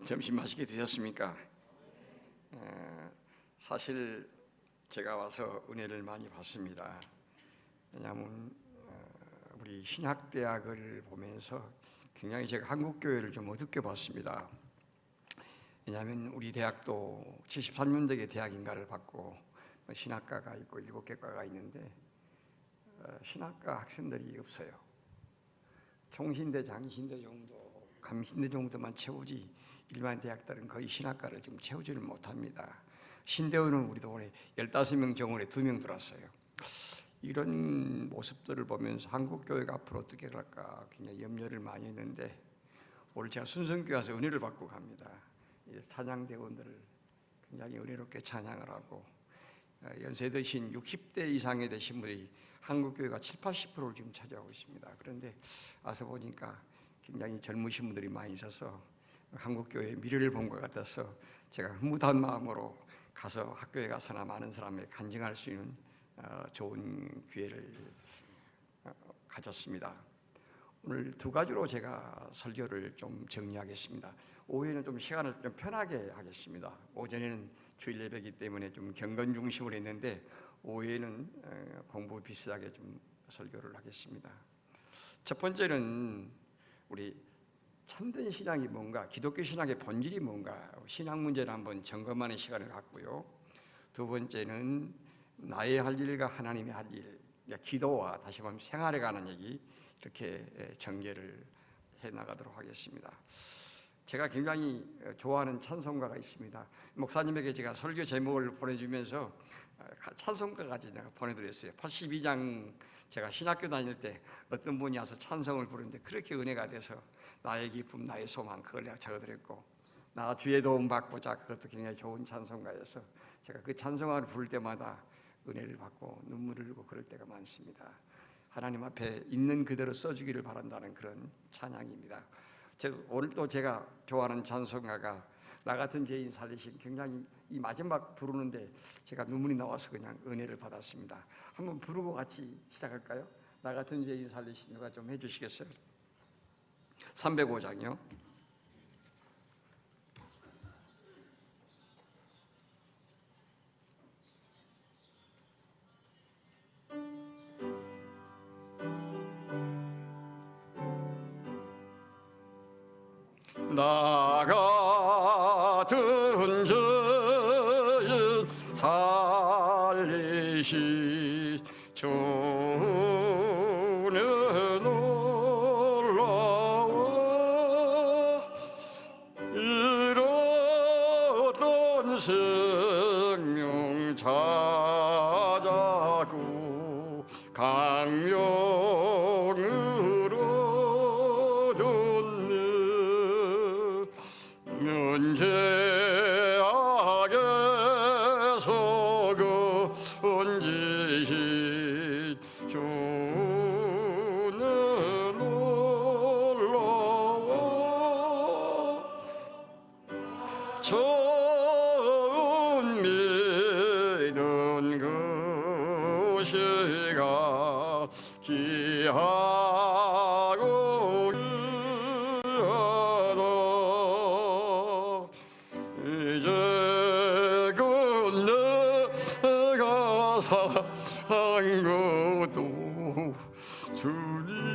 점심 맛있게 드셨습니까? 사실 제가 와서 은혜를 많이 받습니다. 왜냐하면 우리 신학대학을 보면서 굉장히 제가 한국교회를 좀 어둡게 봤습니다. 왜냐하면 우리 대학도 73년도에 대학인가를 받고 신학과가 있고 7개 과가 있는데 신학과 학생들이 없어요. 총신대, 장신대 정도, 감신대 정도만 채우지 일반 대학들은 거의 신학과를 지금 채우지를 못합니다. 신대원은 우리도 올해 15명 정원에 2명 들었어요. 이런 모습들을 보면서 한국교회가 앞으로 어떻게 갈까 굉장히 염려를 많이 했는데, 오늘 제가 순성교회 와서 은혜를 받고 갑니다. 찬양대원들을 굉장히 은혜롭게 찬양을 하고, 연세 드신 60대 이상이 되신 분이 한국교회가 70~80%를 지금 차지하고 있습니다. 그런데 와서 보니까 굉장히 젊으신 분들이 많이 있어서 한국교회의 미래를 본 것 같아서 제가 흐뭇한 마음으로 가서 학교에 가서나 많은 사람에게 간증할 수 있는 좋은 기회를 가졌습니다. 오늘 2가지로 제가 설교를 좀 정리하겠습니다. 오후에는 좀 시간을 좀 편하게 하겠습니다. 오전에는 주일 예배이기 때문에 좀 경건 중심으로 했는데 오후에는 공부 비슷하게 좀 설교를 하겠습니다. 첫 번째는 우리 참된 신앙이 뭔가, 기독교 신앙의 본질이 뭔가, 신앙 문제를 한번 점검하는 시간을 갖고요. 두 번째는 나의 할 일과 하나님의 할 일, 기도와 다시 말하면 생활에 관한 얘기, 이렇게 전개를 해나가도록 하겠습니다. 제가 굉장히 좋아하는 찬송가가 있습니다. 목사님에게 제가 설교 제목을 보내주면서 찬송가까지 내가 보내드렸어요. 82장 제가 신학교 다닐 때 어떤 분이 와서 찬송을 부르는데 그렇게 은혜가 돼서 나의 기쁨 나의 소망, 그걸 내가 적어드렸고, 나 주의 도움 받고자, 그것도 굉장히 좋은 찬송가여서 제가 그 찬송가를 부를 때마다 은혜를 받고 눈물을 흘리고 그럴 때가 많습니다. 하나님 앞에 있는 그대로 써주기를 바란다는 그런 찬양입니다. 오늘도 제가 좋아하는 찬송가가 나 같은 죄인 살리신, 굉장히 이 마지막 부르는데 제가 눈물이 나와서 그냥 은혜를 받았습니다. 한번 부르고 같이 시작할까요? 나 같은 죄인 살리신, 누가 좀 해주시겠어요? 305장이요. 나 같은 죄인 살리신 주는 놀라워 잃었던 생명 찾아고 강명으로 줬네. 면죄악에서 건지신 주는 놀라워 처음 믿은 그 시간 기하고 기하다. 이제껏 내가 산 것도 주님의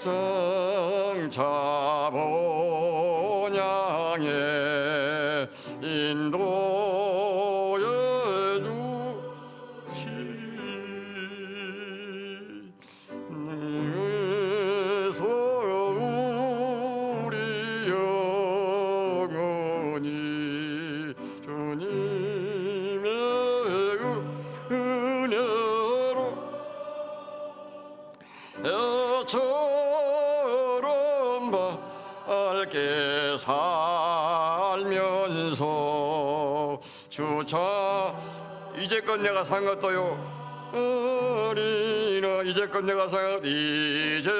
장차 본향에 인도해 주신 내서 우리 영혼이 주님의 은혜로 처럼 밝게 살면서 주차 이제껏 내가 산 것도요 어리나 이제껏 내가 산 것도 이제껏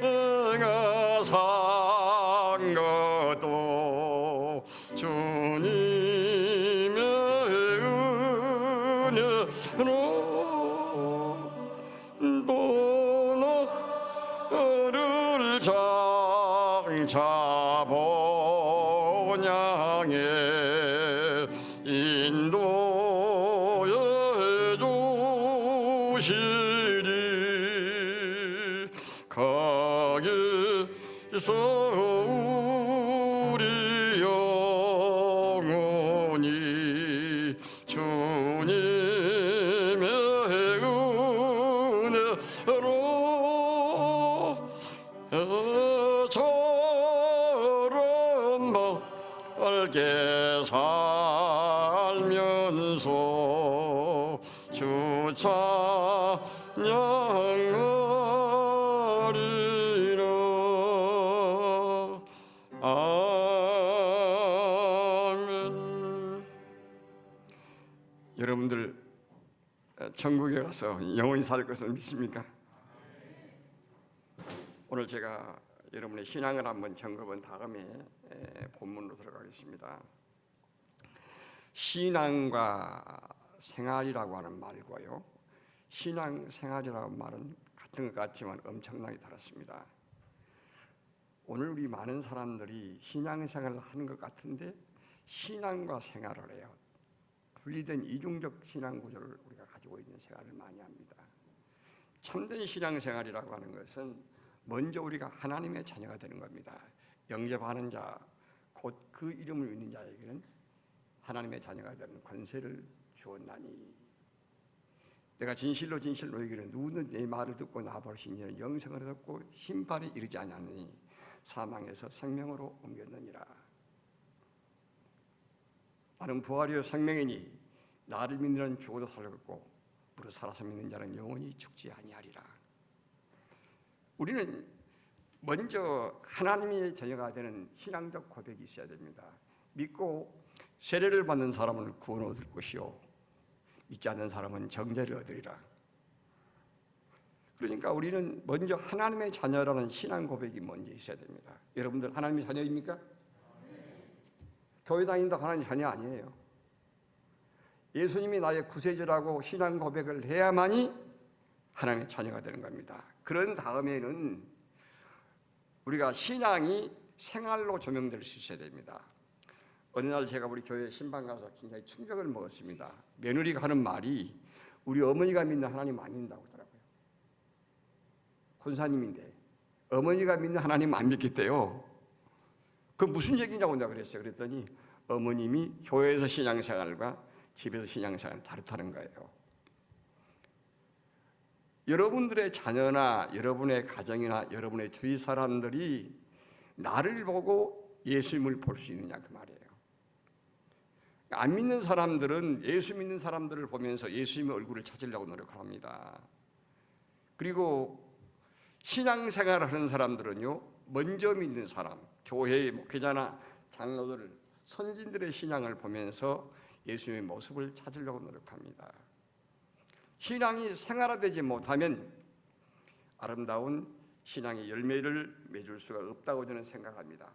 내가 산 것도 주님의 또 너를 장차 본향에 인도해 주시리. 거기서 우리 영혼이 주님의 은혜로 저런 멀게 살면서 주 찬양하리라. 아멘. 여러분들 천국에 가서 영원히 살 것을 믿습니까? 오늘 제가 여러분의 신앙을 한번 점검한 다음에 본문으로 들어가겠습니다. 신앙과 생활이라고 하는 말과요, 신앙 생활이라는 말은 같은 것 같지만 엄청나게 다릅니다. 오늘 우리 많은 사람들이 신앙 생활을 하는 것 같은데 신앙과 생활을 해요. 분리된 이중적 신앙 구조를 우리가 가지고 있는 생활을 많이 합니다. 참된 신앙 생활이라고 하는 것은 먼저 우리가 하나님의 자녀가 되는 겁니다. 영접하는 자, 곧 그 이름을 믿는 자에게는 하나님의 자녀가 되는 권세를 주었나니, 내가 진실로 진실로 너희에게 누구든 내 말을 듣고 나버리신 이는 영생을 얻고 심판에 이르지 아니하느니 사망에서 생명으로 옮겼느니라. 나는 부활이요 생명이니 나를 믿는 죽어도 살겠고 무릇 살아서 믿는 자는 영원히 죽지 아니하리라. 우리는 먼저 하나님의 자녀가 되는 신앙적 고백이 있어야 됩니다. 믿고 세례를 받는 사람은 구원 얻을 것이요 믿지 않는 사람은 정죄를 얻으리라. 그러니까 우리는 먼저 하나님의 자녀라는 신앙 고백이 먼저 있어야 됩니다. 여러분들 하나님의 자녀입니까? 교회 다닌다고 하나님의 자녀 아니에요. 예수님이 나의 구세주라고 신앙 고백을 해야만이 하나님의 자녀가 되는 겁니다. 그런 다음에는 우리가 신앙이 생활로 조명될 수 있어야 됩니다. 어느 날 제가 우리 교회 신방 가서 굉장히 충격을 먹었습니다. 며느리가 하는 말이 우리 어머니가 믿는 하나님 안 믿는다고 하더라고요. 권사님인데 어머니가 믿는 하나님 안 믿겠대요. 그 무슨 얘기냐고 내가 그랬어요. 그랬더니 어머님이 교회에서 신앙생활과 집에서 신앙생활이 다르다는 거예요. 여러분들의 자녀나 여러분의 가정이나 여러분의 주위 사람들이 나를 보고 예수님을 볼 수 있느냐 그 말이에요. 안 믿는 사람들은 예수 믿는 사람들을 보면서 예수님의 얼굴을 찾으려고 노력을 합니다. 그리고 신앙생활을 하는 사람들은요, 먼저 믿는 사람, 교회의 목회자나 장로들, 선진들의 신앙을 보면서 예수님의 모습을 찾으려고 노력합니다. 신앙이 생활화되지 못하면 아름다운 신앙의 열매를 맺을 수가 없다고 저는 생각합니다.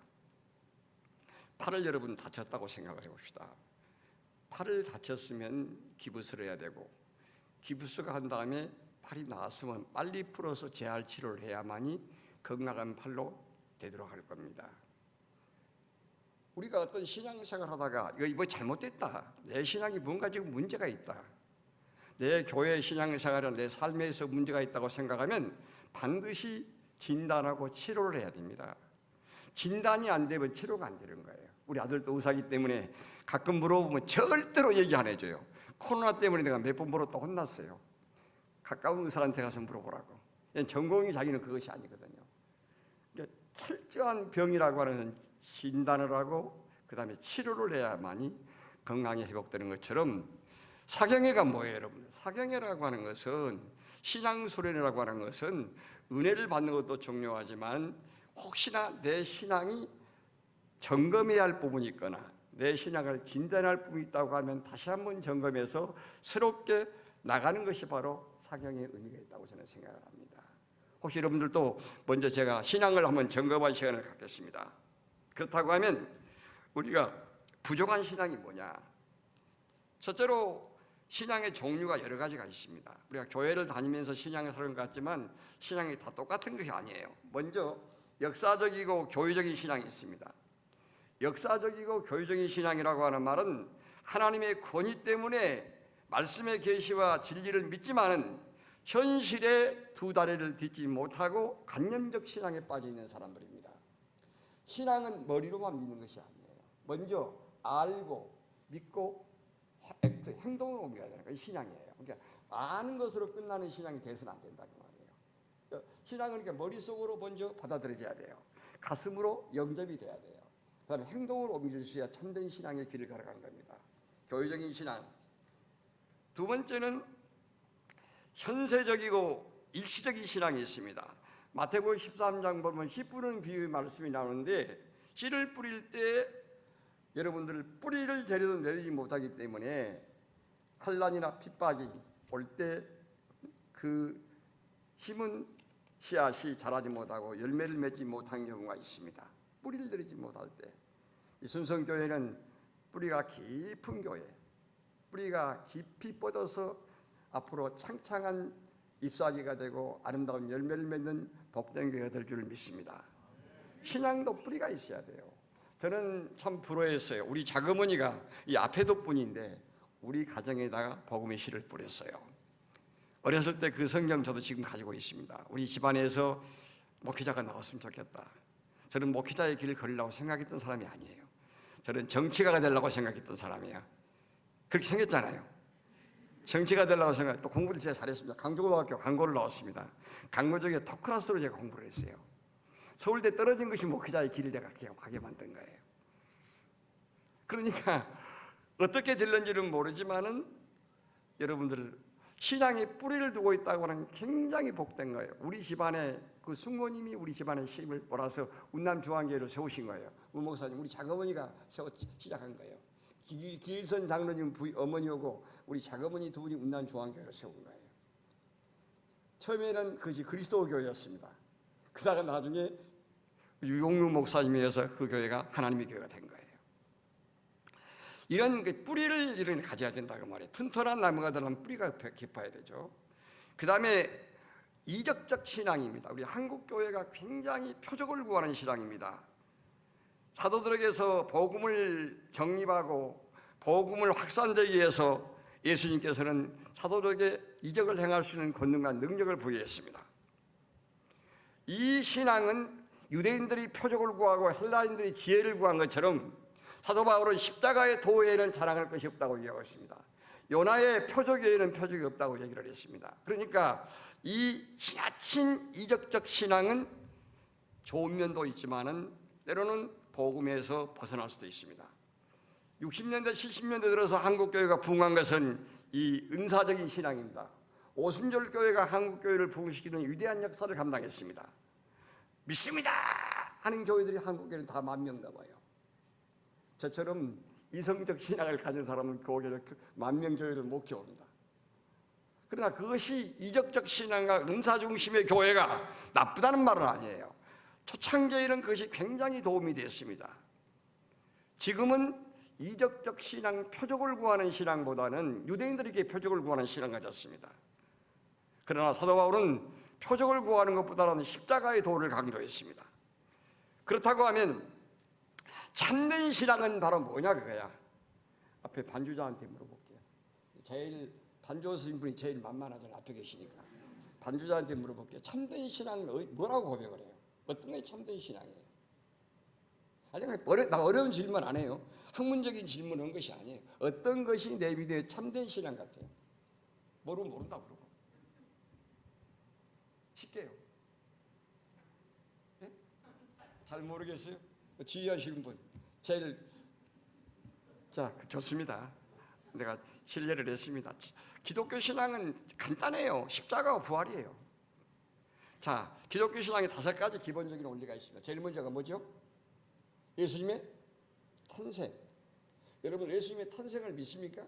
팔을 여러분 다쳤다고 생각을 해봅시다. 팔을 다쳤으면 기부스를 해야 되고, 기부스가 한 다음에 팔이 나았으면 빨리 풀어서 재활 치료를 해야만이 건강한 팔로 되도록 할 겁니다. 우리가 어떤 신앙생활 하다가 이거 잘못됐다, 내 신앙이 뭔가 지금 문제가 있다, 내 교회 신앙생활은 내 삶에서 문제가 있다고 생각하면 반드시 진단하고 치료를 해야 됩니다. 진단이 안 되면 치료가 안 되는 거예요. 우리 아들도 의사기 때문에 가끔 물어보면 절대로 얘기 안 해줘요. 코로나 때문에 내가 몇 번 물었다 혼났어요. 가까운 의사한테 가서 물어보라고. 전공이 자기는 그것이 아니거든요. 그러니까 철저한 병이라고 하는 진단을 하고 그 다음에 치료를 해야만이 건강이 회복되는 것처럼, 사경회가 뭐예요, 여러분? 사경회라고 하는 것은, 신앙수련이라고 하는 것은 은혜를 받는 것도 중요하지만 혹시나 내 신앙이 점검해야 할 부분이 있거나 내 신앙을 진단할 부분이 있다고 하면 다시 한번 점검해서 새롭게 나가는 것이 바로 사경의 의미가 있다고 저는 생각을 합니다. 혹시 여러분들도 먼저 제가 신앙을 한번 점검할 시간을 갖겠습니다. 그렇다고 하면 우리가 부족한 신앙이 뭐냐? 첫째로 신앙의 종류가 여러 가지가 있습니다. 우리가 교회를 다니면서 신앙을 하는 것 같지만 신앙이 다 똑같은 것이 아니에요. 먼저 역사적이고 교회적인 신앙이 있습니다. 역사적이고 교회적인 신앙이라고 하는 말은 하나님의 권위 때문에 말씀의 계시와 진리를 믿지만은 현실에 두 다리를 딛지 못하고 관념적 신앙에 빠져 있는 사람들입니다. 신앙은 머리로만 믿는 것이 아니에요. 먼저 알고 믿고 행동으로 옮겨야 되는 것이 신앙이에요. 그러니까 아는 것으로 끝나는 신앙이 돼서는 안 된다는 말이에요. 신앙은 그러니까 머릿속으로 먼저 받아들여져야 돼요. 가슴으로 영접이 돼야 돼요. 그다음에 행동으로 옮겨져야 참된 신앙의 길을 걸어가는 겁니다. 교회적인 신앙. 두 번째는 현세적이고 일시적인 신앙이 있습니다. 마태복음 13장 보면 씨 뿌리는 비유의 말씀이 나오는데 씨를 뿌릴 때 여러분들 뿌리를 제대로 내리지 못하기 때문에 환난이나 핍박이 올 때 그 심은 씨앗이 자라지 못하고 열매를 맺지 못한 경우가 있습니다. 뿌리를 내리지 못할 때 이 순성교회는 뿌리가 깊은 교회, 뿌리가 깊이 뻗어서 앞으로 창창한 잎사귀가 되고 아름다운 열매를 맺는 복된 교회가 될 줄 믿습니다. 신앙도 뿌리가 있어야 돼요. 저는 참 부러워했어요. 우리 자그머니가 이 앞에도 뿐인데 우리 가정에다가 복음의 씨를 뿌렸어요. 어렸을 때 그 성경 저도 지금 가지고 있습니다. 우리 집안에서 목회자가 나왔으면 좋겠다. 저는 목회자의 길을 걸으려고 생각했던 사람이 아니에요. 저는 정치가가 되려고 생각했던 사람이에요. 그렇게 생겼잖아요. 정치가 되려고 생각, 또 공부를 진짜 잘했습니다. 강조고등학교 강고를 나왔습니다. 강고 중에 톱클래스로 제가 공부를 했어요. 서울대 떨어진 것이 목회자의 길을 내가 가게 만든 거예요. 그러니까 어떻게 될는지는 모르지만은 여러분들 신앙에 뿌리를 두고 있다고 하는 굉장히 복된 거예요. 우리 집안에 그 숙모님이 우리 집안에 힘을 몰아서 운남 중앙교회를 세우신 거예요. 우 목사님, 우리 작어머니가 시작한 거예요. 길선 장로님 어머니오고 우리 작어머니 두 분이 운남 중앙교회를 세운 거예요. 처음에는 그것이 그리스도 교회였습니다. 그러다가 나중에 유용루 목사님이어서 그 교회가 하나님의 교회가 된 거예요. 이런 뿌리를 이런 가져야 된다고 말이에요. 튼튼한 나무가 되려면 뿌리가 깊어야 되죠. 그 다음에 이적적 신앙입니다. 우리 한국 교회가 굉장히 표적을 구하는 신앙입니다. 사도들에게서 복음을 정립하고 복음을 확산되기 위해서 예수님께서는 사도들에게 이적을 행할 수 있는 권능과 능력을 부여했습니다. 이 신앙은 유대인들이 표적을 구하고 헬라인들이 지혜를 구한 것처럼 사도 바울은 십자가의 도에는 자랑할 것이 없다고 얘기하고 있습니다. 요나의 표적에는 표적이 없다고 얘기를 했습니다. 그러니까 이 지나친 이적적 신앙은 좋은 면도 있지만은 때로는 복음에서 벗어날 수도 있습니다. 60년대 70년대 들어서 한국교회가 부흥한 것은 이 은사적인 신앙입니다. 오순절 교회가 한국교회를 부흥시키는 위대한 역사를 감당했습니다. 믿습니다 하는 교회들이 한국교회는 다 10,000명 넘어요. 저처럼 이성적 신앙을 가진 사람은 교회를 10,000명 교회를 못 키웁니다. 그러나 그것이 이적적 신앙과 은사 중심의 교회가 나쁘다는 말은 아니에요. 초창기에는 그것이 굉장히 도움이 됐습니다. 지금은 이적적 신앙, 표적을 구하는 신앙보다는 유대인들에게 표적을 구하는 신앙을 가졌습니다. 그러나 사도 바울은 표적을 구하는 것보다는 십자가의 도를 강조했습니다. 그렇다고 하면 참된 신앙은 바로 뭐냐 그거야. 앞에 반주자한테 물어볼게요. 제일 반주하신 분이 제일 만만하잖아요. 앞에 계시니까. 반주자한테 물어볼게요. 참된 신앙은 뭐라고 고백을 해요? 어떤 게 참된 신앙이에요? 나 어려운 질문 안 해요. 학문적인 질문한 것이 아니에요. 어떤 것이 내 믿음의 참된 신앙 같아요? 모르면 모른다고 그러고. 쉽게요. 네? 잘 모르겠어요? 지휘하시는 분. 제일 자 좋습니다. 내가 신뢰를 했습니다. 기독교 신앙은 간단해요. 십자가와 부활이에요. 자, 기독교 신앙에 5가지 기본적인 원리가 있습니다. 제일 먼저가 뭐죠? 예수님의 탄생. 여러분 예수님의 탄생을 믿습니까?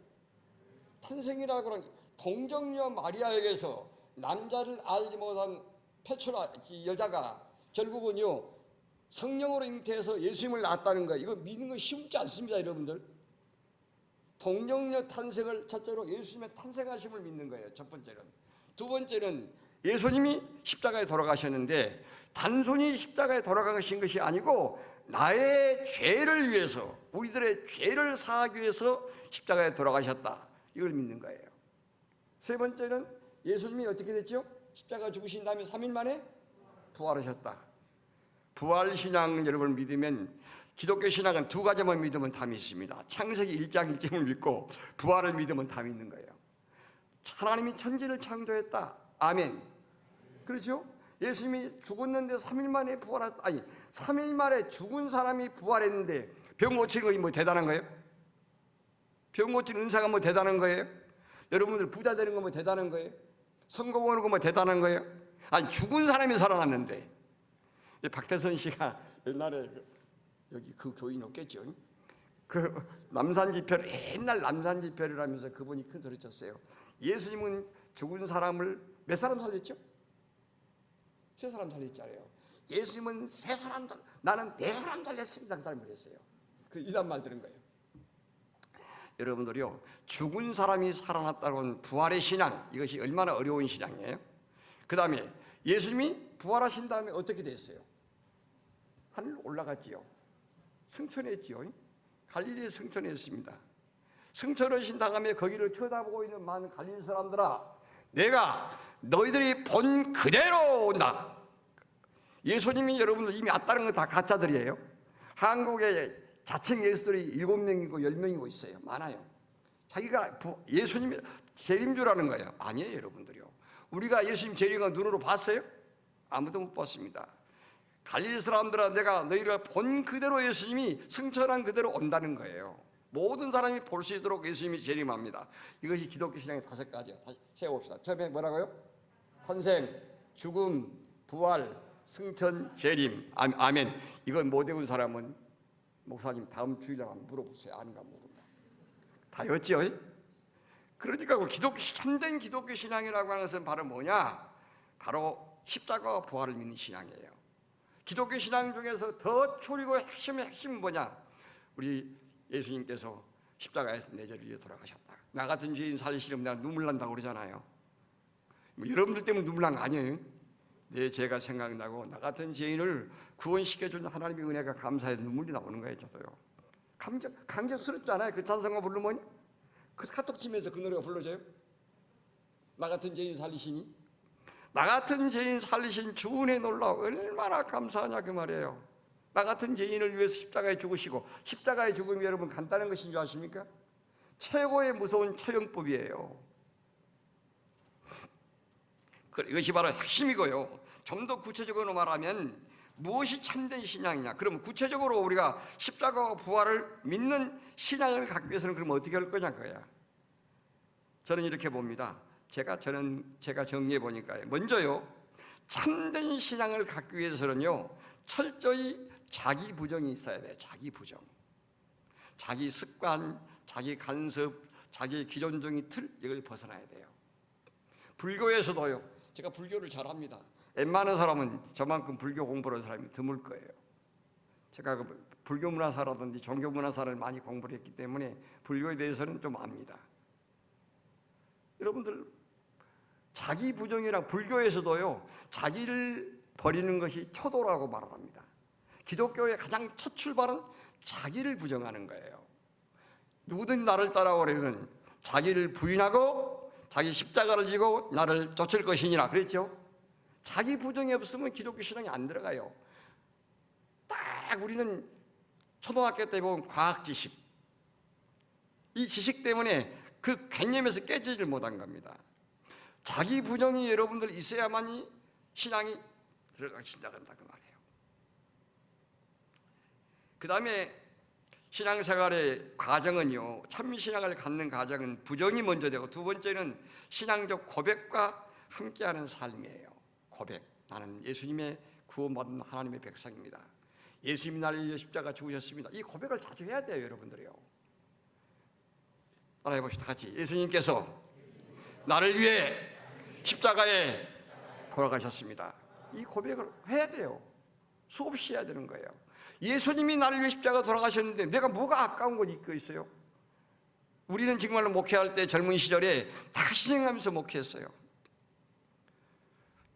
탄생이라고 하는 동정녀 마리아에게서 남자를 알지 못한 페초라 여자가 결국은요 성령으로 잉태해서 예수님을 낳았다는 거, 이거 믿는 거 쉽지 않습니다, 여러분들. 동정녀 탄생을 첫째로 예수님의 탄생하심을 믿는 거예요. 첫 번째는. 두 번째는 예수님이 십자가에 돌아가셨는데 단순히 십자가에 돌아가신 것이 아니고 나의 죄를 위해서, 우리들의 죄를 사하기 위해서 십자가에 돌아가셨다, 이걸 믿는 거예요. 세 번째는 예수님이 어떻게 됐죠? 십자가 죽으신 다음에 3일 만에 부활하셨다. 부활신앙 여러분 믿으면, 기독교 신앙은 두 가지만 믿으면 다 믿습니다. 창세기 1장 1절을 믿고 부활을 믿으면 다 믿는 거예요. 하나님이 천지를 창조했다. 아멘. 그렇죠? 예수님이 죽었는데 3일 만에 부활했다. 아니, 3일 만에 죽은 사람이 부활했는데 병 고치는 것이 뭐 대단한 거예요? 병 고치는 은사가 뭐 대단한 거예요? 여러분들 부자 되는 거 뭐 대단한 거예요? 성공하는 거 뭐 대단한 거예요? 아니, 죽은 사람이 살아났는데. 박태선 씨가 옛날에 여기 그 교인 없겠죠? 그 남산 집회를, 옛날 남산 집회를 하면서 그분이 큰 소리 쳤어요. 예수님은 죽은 사람을 몇 사람 살렸죠? 3사람 살렸잖아요. 예수님은 3사람, 나는 4사람 살렸습니다. 그 사람을 했어요. 그 이런 말 들은 거예요. 여러분들이요, 죽은 사람이 살아났다는 부활의 신앙, 이것이 얼마나 어려운 신앙이에요. 그 다음에 예수님이 부활하신 다음에 어떻게 됐어요? 하늘 올라갔지요. 승천했지요. 갈릴리에 승천했습니다. 승천하신 다음에 거기를 쳐다보고 있는 많은 갈릴리 사람들아, 내가 너희들이 본 그대로 온다. 예수님이 여러분들 이미 왔다는 건 다 가짜들이에요. 한국에 자칭 예수들이 7명이고 10명이고 있어요. 많아요. 자기가 예수님이 재림 줄 아는 거예요. 아니에요, 여러분들이요. 우리가 예수님 재림을 눈으로 봤어요? 아무도 못 봤습니다. 갈릴리 사람들아, 내가 너희를 본 그대로 예수님이 승천한 그대로 온다는 거예요. 모든 사람이 볼 수 있도록 예수님이 재림합니다. 이것이 기독교 신앙의 5가지예요. 다시 세워봅시다. 처음에 뭐라고요? 탄생, 죽음, 부활, 승천, 재림. 아멘. 이건 못 외운 사람은 목사님 다음 주일날 한번 물어보세요. 아는가 모른가. 다 였죠? 그러니까 참된 기독교 신앙이라고 하는 것은 바로 뭐냐? 바로 십자가와 부활을 믿는 신앙이에요. 기독교 신앙 중에서 더 초리고 핵심은 뭐냐? 우리 예수님께서 십자가에서 내 죄를 위해 돌아가셨다. 나 같은 죄인 살리시려면 내가 눈물 난다고 그러잖아요. 여러분들 때문에 눈물 난 거 아니에요? 내 죄가 생각나고 나 같은 죄인을 구원시켜준 하나님의 은혜가 감사해서 눈물이 나오는 거예요. 저도요. 감격스럽지 않아요? 그 찬송가 부르면? 그 카톡 치면서 그 노래가 불러져요? 나 같은 죄인 살리시니? 나 같은 죄인 살리신 주 은혜 놀라 얼마나 감사하냐 그 말이에요. 나 같은 죄인을 위해서 십자가에 죽으시고, 십자가의 죽음이 여러분 간단한 것인 줄 아십니까? 최고의 무서운 처형법이에요. 이것이 바로 핵심이고요. 좀 더 구체적으로 말하면 무엇이 참된 신앙이냐? 그러면 구체적으로 우리가 십자가와 부활을 믿는 신앙을 갖기 위해서는 그럼 어떻게 할 거냐 그거야. 저는 이렇게 봅니다. 제가 정리해 보니까요. 먼저요, 참된 신앙을 갖기 위해서는요, 철저히 자기 부정이 있어야 돼요. 자기 부정, 자기 습관, 자기 간섭, 자기 기존적인 틀, 이걸 벗어나야 돼요. 불교에서도요, 제가 불교를 잘합니다. 웬만한 사람은 저만큼 불교 공부를 하는 사람이 드물 거예요. 제가 그 불교 문화사라든지 종교 문화사를 많이 공부를 했기 때문에 불교에 대해서는 좀 압니다. 여러분들, 자기 부정이랑 불교에서도요, 자기를 버리는 것이 초도라고 말을 합니다. 기독교의 가장 첫 출발은 자기를 부정하는 거예요. 누구든 나를 따라오려면 자기를 부인하고 자기 십자가를 지고 나를 쫓을 것이니라 그랬죠. 자기 부정이 없으면 기독교 신앙이 안 들어가요. 딱 우리는 초등학교 때 보면 과학 지식, 이 지식 때문에 그 개념에서 깨지질 못한 겁니다. 자기 부정이 여러분들 있어야만이 신앙이 들어가기 시작한다 그 말이에요. 그 다음에 신앙생활의 과정은요, 참신앙을 갖는 과정은 부정이 먼저 되고, 두 번째는 신앙적 고백과 함께하는 삶이에요. 고백. 나는 예수님의 구원받은 하나님의 백성입니다. 예수님이 나를 위해 십자가 죽으셨습니다. 이 고백을 자주 해야 돼요, 여러분들이요. 따라해 봅시다, 같이. 예수님께서 나를 위해 십자가에 돌아가셨습니다. 이 고백을 해야 돼요. 수없이 해야 되는 거예요. 예수님이 나를 위해 십자가 돌아가셨는데 내가 뭐가 아까운 건 있고 있어요? 우리는 정말로 목회할 때 젊은 시절에 다 희생하면서 목회했어요.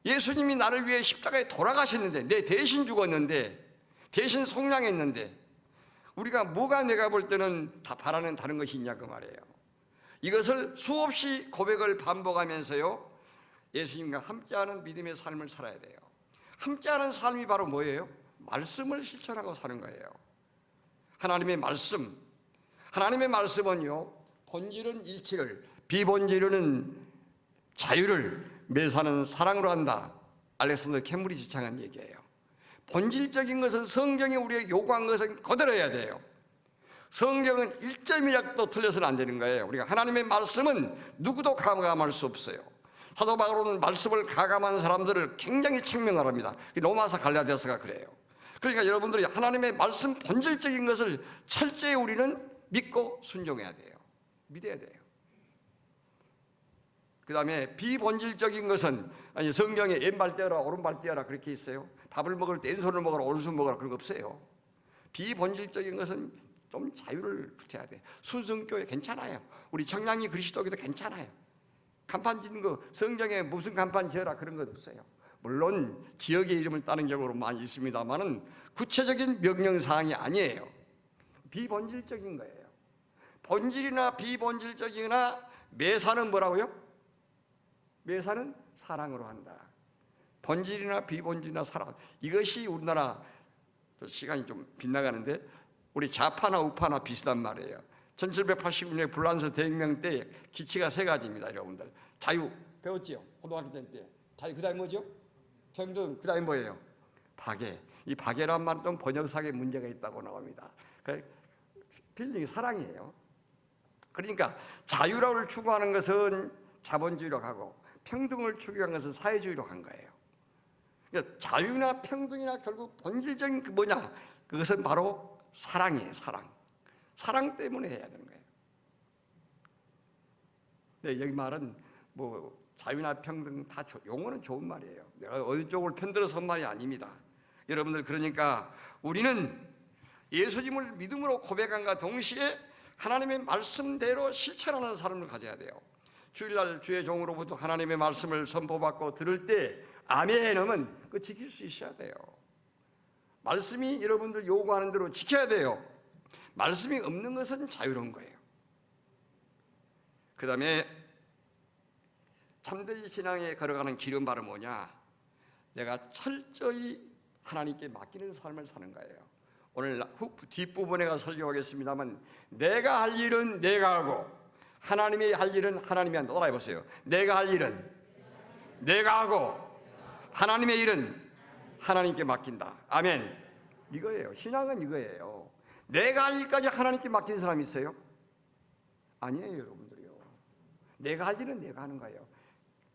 예수님이 나를 위해 십자가에 돌아가셨는데, 내 대신 죽었는데, 대신 속량했는데, 우리가 뭐가 내가 볼 때는 다 바라는 다른 것이 있냐 그 말이에요. 이것을 수없이 고백을 반복하면서요, 예수님과 함께하는 믿음의 삶을 살아야 돼요. 함께하는 삶이 바로 뭐예요? 말씀을 실천하고 사는 거예요. 하나님의 말씀, 하나님의 말씀은요, 본질은 일치를, 비본질은 자유를, 매사는 사랑으로 한다. 알렉산더 캠브리지 창한 얘기예요. 본질적인 것은 성경이 우리에게 요구한 것은 그대로 해야 돼요. 성경은 1점이라도 틀려서는 안 되는 거예요. 우리가 하나님의 말씀은 누구도 가감할 수 없어요. 사도 바울은 말씀을 가감한 사람들을 굉장히 책명하랍니다. 로마서 갈라디아서가 그래요. 그러니까 여러분들이 하나님의 말씀 본질적인 것을 철저히 우리는 믿고 순종해야 돼요. 믿어야 돼요. 그 다음에 비본질적인 것은, 아니 성경에 왼발 떼어라 오른발 떼어라 그렇게 있어요. 밥을 먹을 때 왼손을 먹어라 오른손 먹어라 그런 거 없어요. 비본질적인 것은 좀 자유를 붙여야 돼. 순승교회 괜찮아요. 우리 청량리 그리스도교도 괜찮아요. 간판 짓는 거 성경에 무슨 간판 지어라 그런 것 없어요. 물론 지역의 이름을 따는 경우로 많이 있습니다만은 구체적인 명령사항이 아니에요. 비본질적인 거예요. 본질이나 비본질적이나 매사는 뭐라고요? 매사는 사랑으로 한다. 본질이나 비본질이나 사랑, 이것이 우리나라, 시간이 좀 빗나가는데 우리 좌파나 우파나 비슷한 말이에요. 1786년에 불란서 대혁명 때 기치가 세 가지입니다. 여러분들 자유 배웠지요? 고등학교 때 자유, 그 다음에 뭐죠? 평등, 그 다음에 뭐예요? 박애. 이 박애란 말은 좀 번역상에 문제가 있다고 나옵니다. 필링이 사랑이에요. 그러니까 자유를 추구하는 것은 자본주의로 가고 평등을 추구하는 것은 사회주의로 간 거예요. 그러니까 자유나 평등이나 결국 본질적인 그 뭐냐? 그것은 바로 사랑이에요. 사랑 때문에 해야 되는 거예요. 네, 여기 말은 뭐 자유나 평등 다 용어는 좋은 말이에요. 내가 어느 쪽을 편들어서 한 말이 아닙니다. 여러분들, 그러니까 우리는 예수님을 믿음으로 고백함과 동시에 하나님의 말씀대로 실천하는 삶을 가져야 돼요. 주일날 주의 종으로부터 하나님의 말씀을 선포받고 들을 때 아멘 하면 그거 지킬 수 있어야 돼요. 말씀이 여러분들 요구하는 대로 지켜야 돼요. 말씀이 없는 것은 자유로운 거예요. 그 다음에 참된 신앙에 걸어가는 길은 바로 뭐냐? 내가 철저히 하나님께 맡기는 삶을 사는 거예요. 오늘 뒷부분에 가서 설교하겠습니다만, 내가 할 일은 내가 하고 하나님이 할 일은 하나님이 한다. 따라해보세요. 내가 할 일은 내가 하고 하나님의 일은 하나님께 맡긴다. 아멘. 이거예요. 신앙은 이거예요. 내가 할 일까지 하나님께 맡긴 사람이 있어요? 아니에요, 여러분들이요. 내가 할 일은 내가 하는 거예요.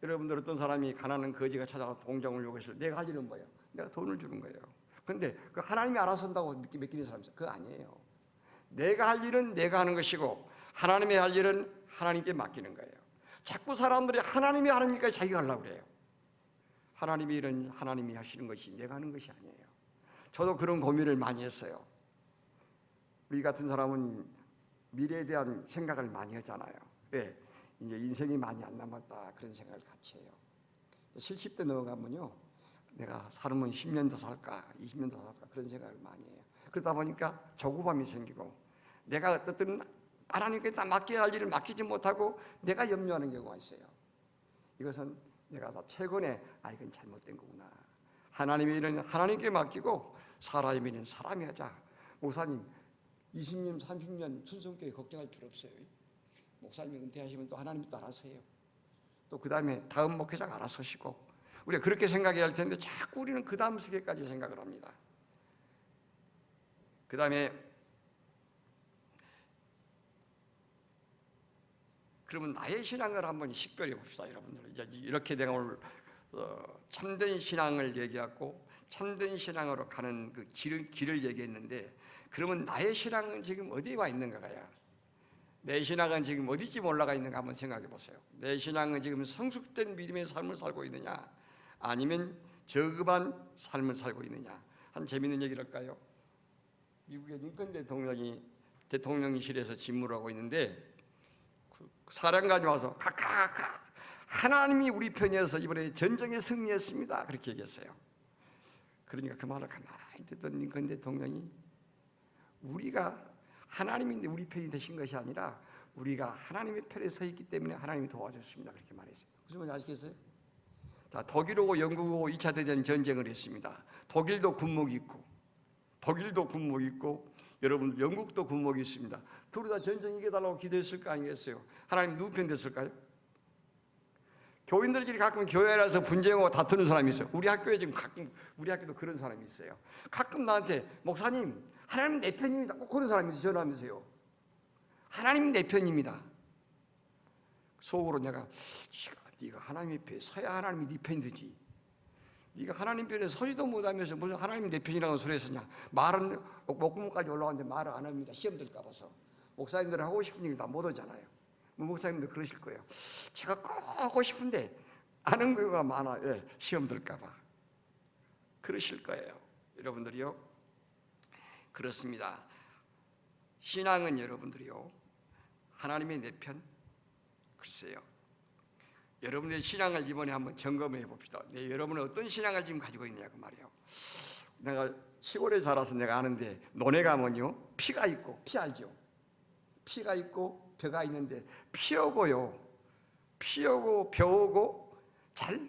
여러분들 어떤 사람이 가난한 거지가 찾아가 동정을 요구해서 내가 할 일은 뭐예요? 내가 돈을 주는 거예요. 그런데 그 하나님이 알아서 한다고 맡기는 사람이 있어요. 그거 아니에요. 내가 할 일은 내가 하는 것이고 하나님이 할 일은 하나님께 맡기는 거예요. 자꾸 사람들이 하나님이 하는 일까지 자기가 하려고 그래요. 하나님의 일은 하나님이 하시는 것이 내가 하는 것이 아니에요. 저도 그런 고민을 많이 했어요. 우리 같은 사람은 미래에 대한 생각을 많이 하잖아요. 왜? 이제 인생이 많이 안 남았다 그런 생각을 같이 해요. 70대 넘어가면요, 내가 살면 10년 더 살까 20년 더 살까 그런 생각을 많이 해요. 그러다 보니까 조급함이 생기고 내가 어떻든 하나님께 다 맡겨야 할 일을 맡기지 못하고 내가 염려하는 경우가 있어요. 이것은 내가 다 최근에 이건 잘못된 거구나. 하나님의 일은 하나님께 맡기고 사람의 일은 사람이 하자. 목사님 20년 30년 순성교회 걱정할 필요 없어요. 목사님이 은퇴하시면 또 하나님이 또 알아서 해요. 또 그 다음에 다음 목회자가 알아서 하시고, 우리가 그렇게 생각해야 할 텐데 자꾸 우리는 그 다음 세계까지 생각을 합니다. 그 다음에 그러면 나의 신앙을 한번 식별해 봅시다, 여러분들. 이제 이렇게 내가 오늘 참된 신앙을 얘기하고 참된 신앙으로 가는 그 길을 얘기했는데, 그러면 나의 신앙은 지금 어디에 와 있는가요? 내 신앙은 지금 어디쯤 올라가 있는가 한번 생각해 보세요. 내 신앙은 지금 성숙된 믿음의 삶을 살고 있느냐, 아니면 저급한 삶을 살고 있느냐. 한 재미있는 얘기를 할까요? 미국의 링컨 대통령이 대통령실에서 집무를 하고 있는데 사령관이 와서 카카카 하나님이 우리 편이어서 이번에 전쟁에 승리했습니다 그렇게 얘기했어요. 그러니까 그 말을 가만히 듣던 링컨 대통령이 우리가 하나님인데 우리 편이 되신 것이 아니라 우리가 하나님의 편에 서 있기 때문에 하나님이 도와줬습니다 그렇게 말했어요. 무슨 말인지 아시겠어요? 자, 독일하고 영국하고 2차 대전 전쟁을 했습니다. 독일도 군목이 있고 여러분 영국도 군목이 있습니다. 둘 다 전쟁 이겨달라고 기도했을 거 아니겠어요? 하나님 누구 편 됐을까요? 교인들끼리 가끔 교회 안에서 분쟁하고 다투는 사람이 있어요. 우리 학교에 지금 가끔 우리 학교도 그런 사람이 있어요. 가끔 나한테 목사님 하나님 내 편입니다. 꼭 그런 사람이 있어요. 전화하면서요. 하나님 내 편입니다. 속으로 내가 네가 하나님의 편에 서야 하나님이 네 편이 되지. 네가 하나님 편에 서지도 못하면서 무슨 하나님 내 편이라고 소리 했으냐. 말은 목구멍까지 올라왔는데 말을 안 합니다. 시험 들까 봐서. 목사님들 하고 싶은 얘기 다 못 하잖아요. 목사님들 그러실 거예요. 제가 꼭 하고 싶은데 아는 경우가 많아요. 시험 들까 봐. 그러실 거예요. 여러분들이요. 그렇습니다. 신앙은 여러분들이요. 하나님의 내 편? 글쎄요. 여러분의 신앙을 이번에 한번 점검해 봅시다. 여러분은 어떤 신앙을 지금 가지고 있느냐 그 말이에요. 내가 시골에 자라서 내가 아는데 논에 가면요 피가 있고 피 알죠? 피가 있고 벼가 있는데 피하고 벼하고 잘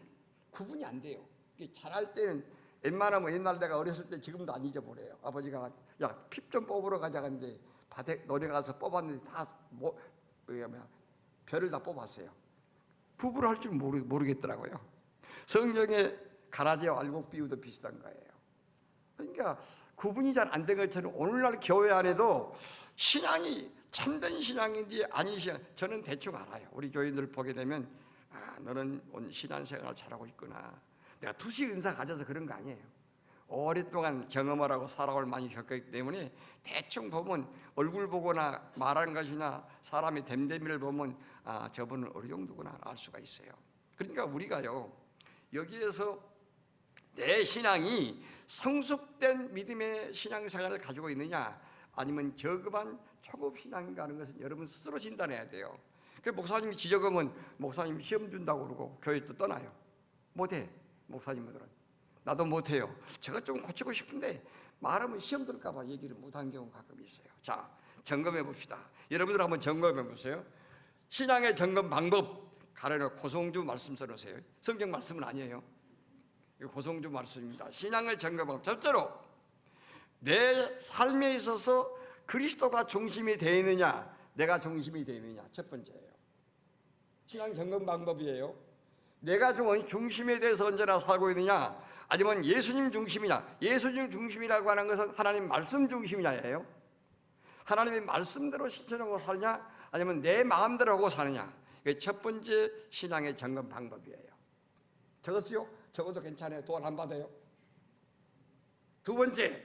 구분이 안 돼요. 자랄 때는 웬만하면 옛날 내가 어렸을 때 지금도 안 잊어버려요. 아버지가 야 피 좀 뽑으러 가자 하는데 밭에 논에 가서 뽑았는데 다 벼를 다 뽑았어요. 구분을 할 줄 모르겠더라고요. 성경에 가라지와 알곡 비유도 비슷한 거예요. 그러니까 구분이 잘 안 된 것처럼 오늘날 교회 안에도 신앙이 참된 신앙인지 아닌 신앙 저는 대충 알아요. 우리 교인들 보게 되면 너는 신앙생활을 잘하고 있구나. 내가 투식 은사 가져서 그런 거 아니에요. 오랫동안 경험을 하고 사람을 많이 겪었기 때문에 대충 보면 얼굴 보거나 말하는 것이나 사람의 됨됨이를 보면 저분은 어느 정도구나 알 수가 있어요. 그러니까 우리가요 여기에서 내 신앙이 성숙된 믿음의 신앙생활을 가지고 있느냐 아니면 저급한 초급 신앙인가 하는 것은 여러분 스스로 진단해야 돼요. 그 목사님이 지적하면 목사님 시험 준다고 그러고 교회 또 떠나요. 못해 목사님들은. 나도 못해요. 제가 좀 고치고 싶은데 말하면 시험 들까 봐 얘기를 못한 경우가 가끔 있어요. 자, 점검해 봅시다. 여러분들 한번 점검해 보세요. 신앙의 점검 방법 가려놓고 고성주 말씀 써놓으세요. 성경 말씀은 아니에요. 이거 고성주 말씀입니다. 신앙을 점검하고 첫째로 내 삶에 있어서 그리스도가 중심이 되어 있느냐 내가 중심이 되어 있느냐 첫 번째예요. 신앙 점검 방법이에요. 내가 중심에 대해서 언제나 살고 있느냐 아니면 예수님 중심이냐. 예수님 중심이라고 하는 것은 하나님 말씀 중심이냐예요. 하나님의 말씀대로 실천하고 살냐 아니면 내 마음대로 하고 사느냐. 이게 첫 번째 신앙의 점검 방법이에요. 적었어요? 적어도 괜찮아요. 도안 안 받아요. 두 번째,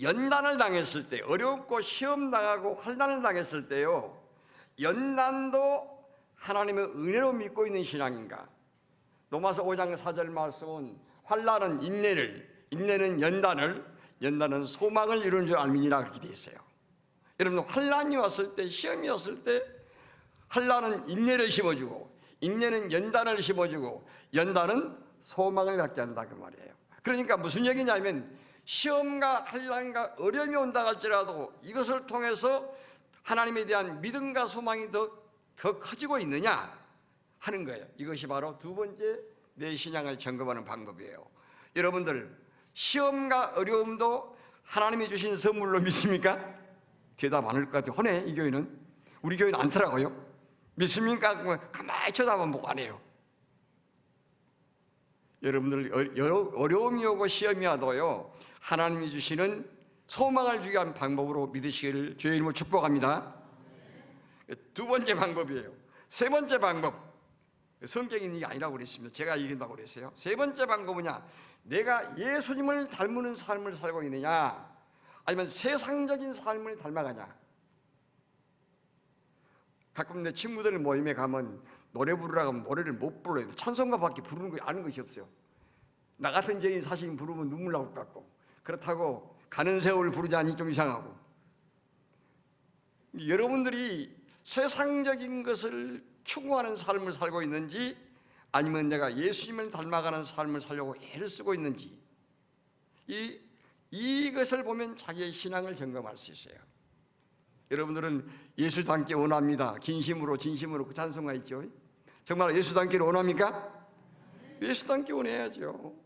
연단을 당했을 때 어렵고 시험 당하고 환난을 당했을 때요 연단도 하나님의 은혜로 믿고 있는 신앙인가. 로마서 5장 4절 말씀은 환난은 인내는 연단은 소망을 이루는 줄 알미니라 그렇게 되어 있어요. 여러분 환난이 왔을 때 시험이 왔을 때 환난은 인내를 심어주고 인내는 연단을 심어주고 연단은 소망을 갖게 한다 그 말이에요. 그러니까 무슨 얘기냐면 시험과 환난과 어려움이 온다 할지라도 이것을 통해서 하나님에 대한 믿음과 소망이 더 커지고 있느냐 하는 거예요. 이것이 바로 두 번째 내 신앙을 점검하는 방법이에요. 여러분들 시험과 어려움도 하나님이 주신 선물로 믿습니까? 대답 안 할 것 같아요. 허네 이 교회는. 우리 교회는 않더라고요. 믿습니까? 가만히 쳐다만 보고 안 해요. 여러분들 어려움이 오고 시험이 와도요 하나님이 주시는 소망을 주기 위한 방법으로 믿으시기를 주의 이름으로 축복합니다. 두 번째 방법이에요. 세 번째 방법 성경이 이게 아니라고 그랬습니다. 제가 이긴다고 그랬어요. 세 번째 방법은요 내가 예수님을 닮는 삶을 살고 있느냐 아니면 세상적인 삶을 닮아가냐. 가끔 내 친구들 모임에 가면 노래 부르라고 하면 노래를 못 불러요. 찬송가밖에 부르는 거 아는 것이 없어요. 나 같은 죄인 사실 부르면 눈물 나올 것 같고 그렇다고 가는 세월 부르자니 좀 이상하고 여러분들이 세상적인 것을 추구하는 삶을 살고 있는지, 아니면 내가 예수님을 닮아가는 삶을 살려고 애를 쓰고 있는지, 이것을 보면 자기의 신앙을 점검할 수 있어요. 여러분들은 예수 닮기 원합니다. 진심으로 그 찬송가 있죠. 정말 예수 닮기를 원합니까? 예수 닮기 원해야죠.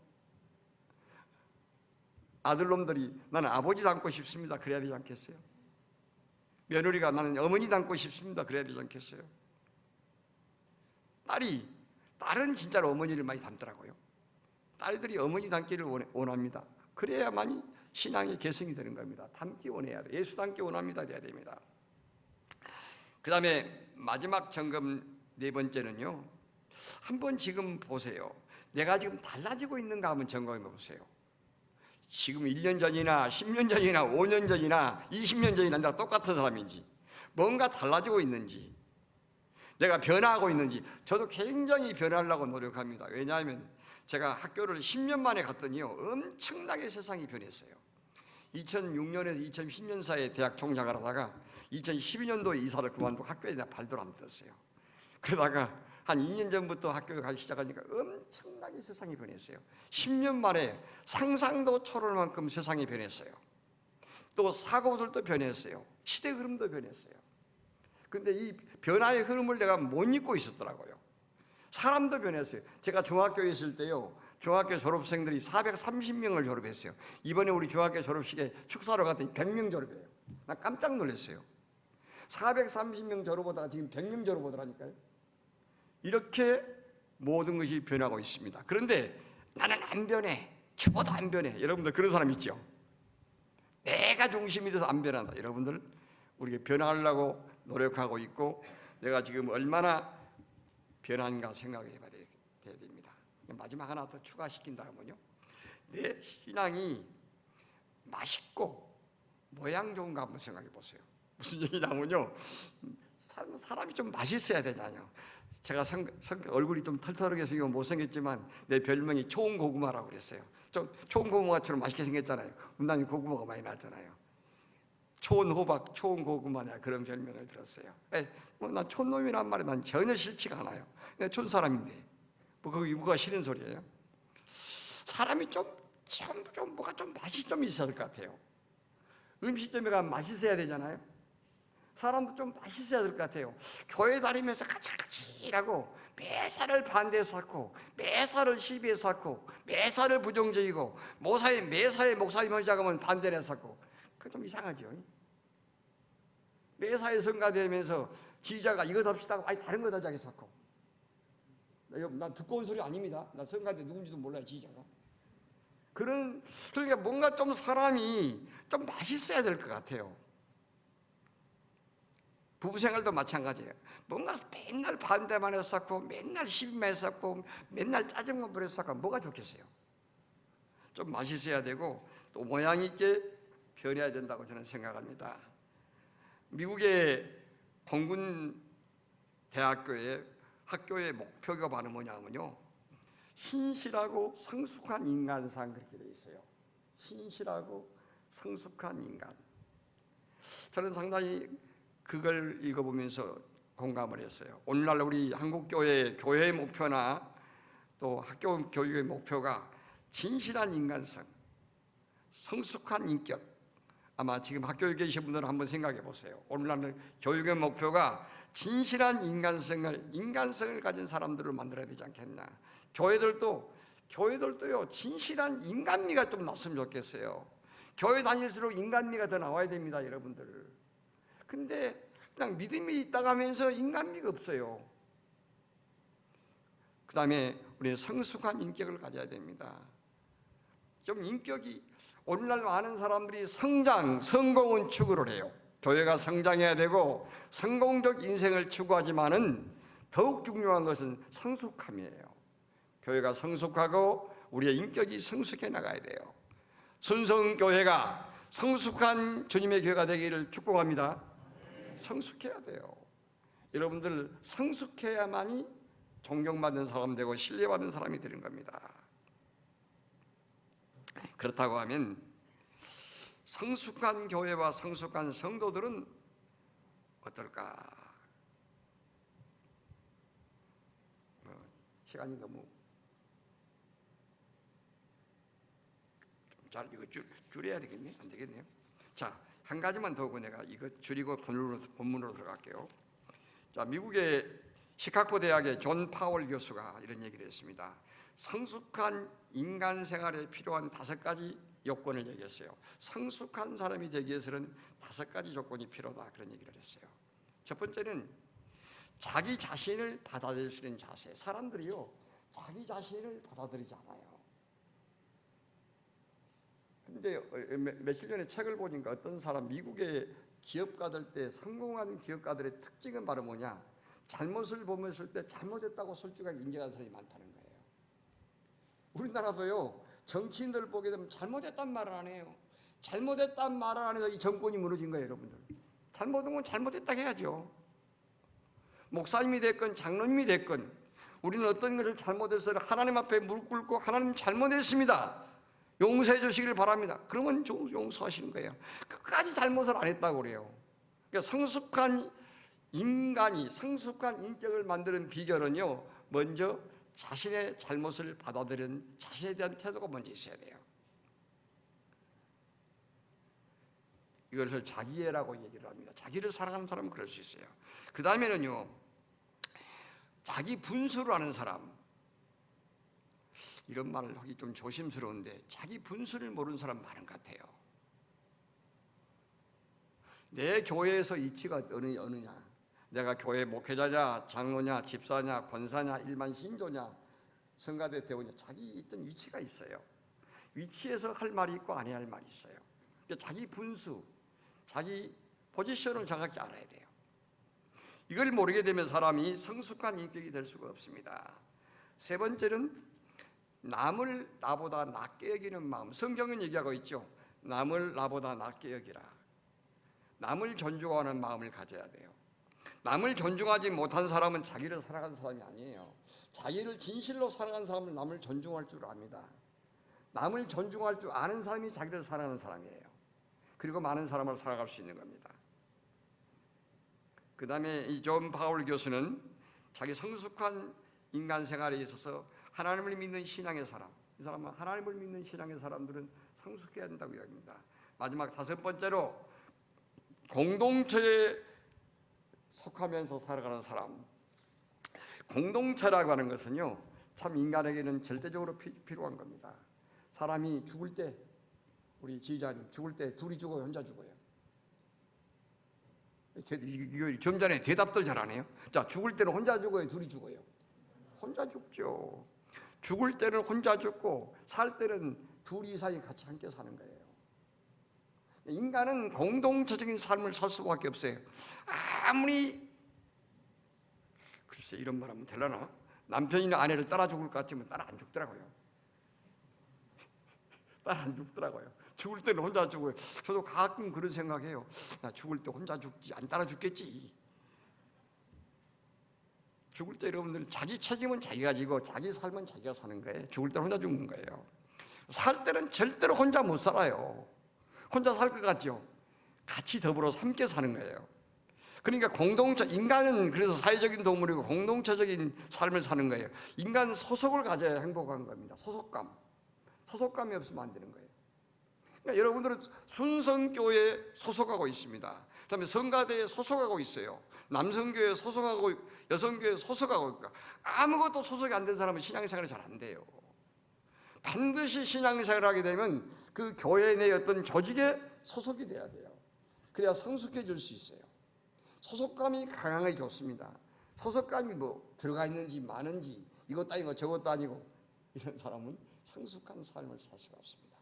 아들놈들이 나는 아버지 닮고 싶습니다. 그래야 되지 않겠어요? 며느리가 나는 어머니 닮고 싶습니다. 그래야 되지 않겠어요? 딸은 진짜로 어머니를 많이 닮더라고요. 딸들이 어머니 닮기를 원합니다. 그래야만이 신앙의 개성이 되는 겁니다. 닮기 원해야 돼. 예수 닮기 원합니다. 돼야 됩니다. 그 다음에 마지막 점검 네 번째는요, 한번 지금 보세요. 내가 지금 달라지고 있는가 한번 점검해 보세요. 지금 1년 전이나 10년 전이나 5년 전이나 20년 전이나 내가 똑같은 사람인지, 뭔가 달라지고 있는지, 내가 변화하고 있는지. 저도 굉장히 변하려고 노력합니다. 왜냐하면 제가 학교를 10년 만에 갔더니요, 엄청나게 세상이 변했어요. 2006년에서 2010년 사이에 대학 총장을 하다가 2012년도에 이사를 그만두고 학교에 내가 발도 안 들었어요. 그러다가 한 2년 전부터 학교에 가기 시작하니까 엄청나게 세상이 변했어요. 10년 만에 상상도 초월할 만큼 세상이 변했어요. 또 사고들도 변했어요. 시대 흐름도 변했어요. 근데 이 변화의 흐름을 내가 못 잊고 있었더라고요. 사람도 변했어요. 제가 중학교에 있을 때요, 중학교 졸업생들이 430명을 졸업했어요. 이번에 우리 중학교 졸업식에 축사로 갔더니 100명 졸업해요. 나 깜짝 놀랐어요. 430명 졸업하다가 지금 100명 졸업하더라니까요. 이렇게 모든 것이 변하고 있습니다. 그런데 나는 안 변해. 죽어도 안 변해. 여러분들 그런 사람 있죠? 내가 중심이 돼서 안 변한다. 여러분들, 우리가 변하려고 노력하고 있고, 내가 지금 얼마나 변한가 생각해 봐야 됩니다. 마지막 하나 더 추가시킨다면요, 내 신앙이 맛있고 모양 좋은가 한번 생각해 보세요. 무슨 얘기냐면요, 사람이 좀 맛있어야 되잖아요. 제가 얼굴이 좀 털털하게 생기고 못생겼지만 내 별명이 초은 고구마라고 그랬어요. 좀 초은 고구마처럼 맛있게 생겼잖아요. 운남이 고구마가 많이 나잖아요. 초은 호박, 초은 고구마냐, 그런 별명을 들었어요. 난 촌놈이란 말이 난 전혀 싫지가 않아요. 내가 촌 사람인데 그게 뭐가 싫은 소리예요? 사람이 뭐가 좀 맛이 좀 있어야 될 것 같아요. 음식점에 가면 맛있어야 되잖아요. 사람도 좀 맛있어야 될 것 같아요. 교회 다니면서 까칠까칠하고 매사를 반대해서 쌓고, 매사를 시비해서 쌓고, 매사를 부정적이고, 매사에 목사님 시작하면 반대를 쌓고, 그게 좀 이상하죠. 매사에 성가되면서 지휘자가 이거 합시다, 아니 다른 거 하자고 쌓고. 난 두꺼운 소리 아닙니다. 나 성가대 누군지도 몰라요, 지휘자가. 그러니까 뭔가 좀 사람이 좀 맛있어야 될 것 같아요. 부부생활도 마찬가지예요. 뭔가 맨날 반대만 해서 쌓고, 맨날 시비만 해서 쌓고, 맨날 짜증만 부려서 쌓고, 뭐가 좋겠어요? 좀 맛있어야 되고, 또 모양 있게 변해야 된다고 저는 생각합니다. 미국의 공군 대학교의 학교의 목표가 바로 뭐냐면요, 신실하고 성숙한 인간상, 그렇게 되어 있어요. 신실하고 성숙한 인간. 저는 상당히 그걸 읽어보면서 공감을 했어요. 오늘날 우리 한국 교회의 목표나 또 학교 교육의 목표가 진실한 인간성, 성숙한 인격. 아마 지금 학교에 계신 분들은 한번 생각해 보세요. 오늘날 교육의 목표가 진실한 인간성을 가진 사람들을 만들어야 되지 않겠나. 교회들도요, 진실한 인간미가 좀 났으면 좋겠어요. 교회 다닐수록 인간미가 더 나와야 됩니다, 여러분들. 근데 그냥 믿음이 있다가 하면서 인간미가 없어요. 그 다음에 우리는 성숙한 인격을 가져야 됩니다. 좀 인격이, 오늘날 많은 사람들이 성공은 추구를 해요. 교회가 성장해야 되고 성공적 인생을 추구하지만은 더욱 중요한 것은 성숙함이에요. 교회가 성숙하고 우리의 인격이 성숙해 나가야 돼요. 순성 교회가 성숙한 주님의 교회가 되기를 축복합니다. 성숙해야 돼요. 여러분들 성숙해야만이 존경받는 사람 되고 신뢰받는 사람이 되는 겁니다. 그렇다고 하면 성숙한 교회와 성숙한 성도들은 어떨까? 시간이 너무 잘 이거 줄여야 되겠네. 안 되겠네요. 자, 한 가지만 더 하고 내가 이거 줄이고 본문으로 들어갈게요. 자, 미국의 시카고 대학의 존 파월 교수가 이런 얘기를 했습니다. 성숙한 인간 생활에 필요한 5가지 요건을 얘기했어요. 성숙한 사람이 되기 위해서는 5가지 조건이 필요하다, 그런 얘기를 했어요. 첫 번째는 자기 자신을 받아들일 수 있는 자세. 사람들이요, 자기 자신을 받아들이지 않아요. 근데 며칠 전에 책을 보니까 어떤 사람, 미국의 기업가들 때 성공한 기업가들의 특징은 바로 뭐냐? 잘못을 보면서 때 잘못했다고 솔직하게 인정하는 사람이 많다는 거예요. 우리나라도요, 정치인들 보게 되면 잘못했단 말을 안 해요. 잘못했단 말을 안 해서 이 정권이 무너진 거예요, 여러분들. 잘못한 건 잘못했다 해야죠. 목사님이 됐건 장로님이 됐건 우리는 어떤 것을 잘못해서 하나님 앞에 무릎 꿇고 하나님 잘못했습니다, 용서해 주시길 바랍니다. 그러면 용서하시는 거예요. 끝까지 잘못을 안 했다고 그래요. 그러니까 성숙한 인간이, 성숙한 인격을 만드는 비결은요, 먼저 자신의 잘못을 받아들이는 자신에 대한 태도가 먼저 있어야 돼요. 이것을 자기애라고 얘기를 합니다. 자기를 사랑하는 사람은 그럴 수 있어요. 그 다음에는요, 자기 분수를 아는 사람. 이런 말을 하기 좀 조심스러운데 자기 분수를 모르는 사람 많은 것 같아요. 내 교회에서 이치가 어느냐, 내가 교회 목회자냐, 장로냐, 집사냐, 권사냐, 일반 신도냐, 성가대 대원이냐, 자기 있던 위치가 있어요. 위치에서 할 말이 있고 안 해야 할 말이 있어요. 그러니까 자기 분수, 자기 포지션을 정확히 알아야 돼요. 이걸 모르게 되면 사람이 성숙한 인격이 될 수가 없습니다. 세 번째는 남을 나보다 낮게 여기는 마음. 성경은 얘기하고 있죠. 남을 나보다 낮게 여기라. 남을 존중하는 마음을 가져야 돼요. 남을 존중하지 못한 사람은 자기를 사랑하는 사람이 아니에요. 자기를 진실로 사랑하는 사람은 남을 존중할 줄 압니다. 남을 존중할 줄 아는 사람이 자기를 사랑하는 사람이에요. 그리고 많은 사람을 살아갈 수 있는 겁니다. 그 다음에 이 존 파월 교수는 자기 성숙한 인간 생활에 있어서 하나님을 믿는 신앙의 사람, 이 사람은 하나님을 믿는 신앙의 사람들은 성숙해야 된다고 이야기합니다. 마지막 5번째로 공동체에 속하면서 살아가는 사람. 공동체라고 하는 것은요, 참 인간에게는 절대적으로 필요한 겁니다. 사람이 죽을 때, 우리 지휘자님 죽을 때 둘이 죽어요, 혼자 죽어요? 좀 전에 대답들 잘 안 해요. 자, 죽을 때는 혼자 죽어요, 둘이 죽어요? 혼자 죽죠. 죽을 때는 혼자 죽고 살 때는 둘 이상이 같이 함께 사는 거예요. 인간은 공동체적인 삶을 살 수밖에 없어요. 아무리, 글쎄 이런 말 하면 되려나? 남편이나 아내를 따라 죽을 것 같지만 따라 안 죽더라고요. 따라 안 죽더라고요. 죽을 때는 혼자 죽어요. 저도 가끔 그런 생각해요. 나 죽을 때 혼자 죽지, 안 따라 죽겠지. 죽을 때 여러분들 자기 책임은 자기가 지고 자기 삶은 자기가 사는 거예요. 죽을 때 혼자 죽는 거예요. 살 때는 절대로 혼자 못 살아요. 혼자 살 것 같죠? 같이 더불어 함께 사는 거예요. 그러니까 공동체, 인간은 그래서 사회적인 동물이고 공동체적인 삶을 사는 거예요. 인간 소속을 가져야 행복한 겁니다. 소속감이 없으면 안 되는 거예요. 그러니까 여러분들은 순성교회에 소속하고 있습니다. 그다음에 성가대에 소속하고 있어요. 남성교회에 소속하고, 여성교회에 소속하고 있고, 아무것도 소속이 안 된 사람은 신앙생활이 잘 안 돼요. 반드시 신앙생활을 하게 되면 그 교회 내 어떤 조직에 소속이 돼야 돼요. 그래야 성숙해질 수 있어요. 소속감이 강하게 좋습니다. 소속감이 뭐 들어가 있는지 많은지 이것도 아니고 저것도 아니고 이런 사람은 성숙한 삶을 살 수가 없습니다.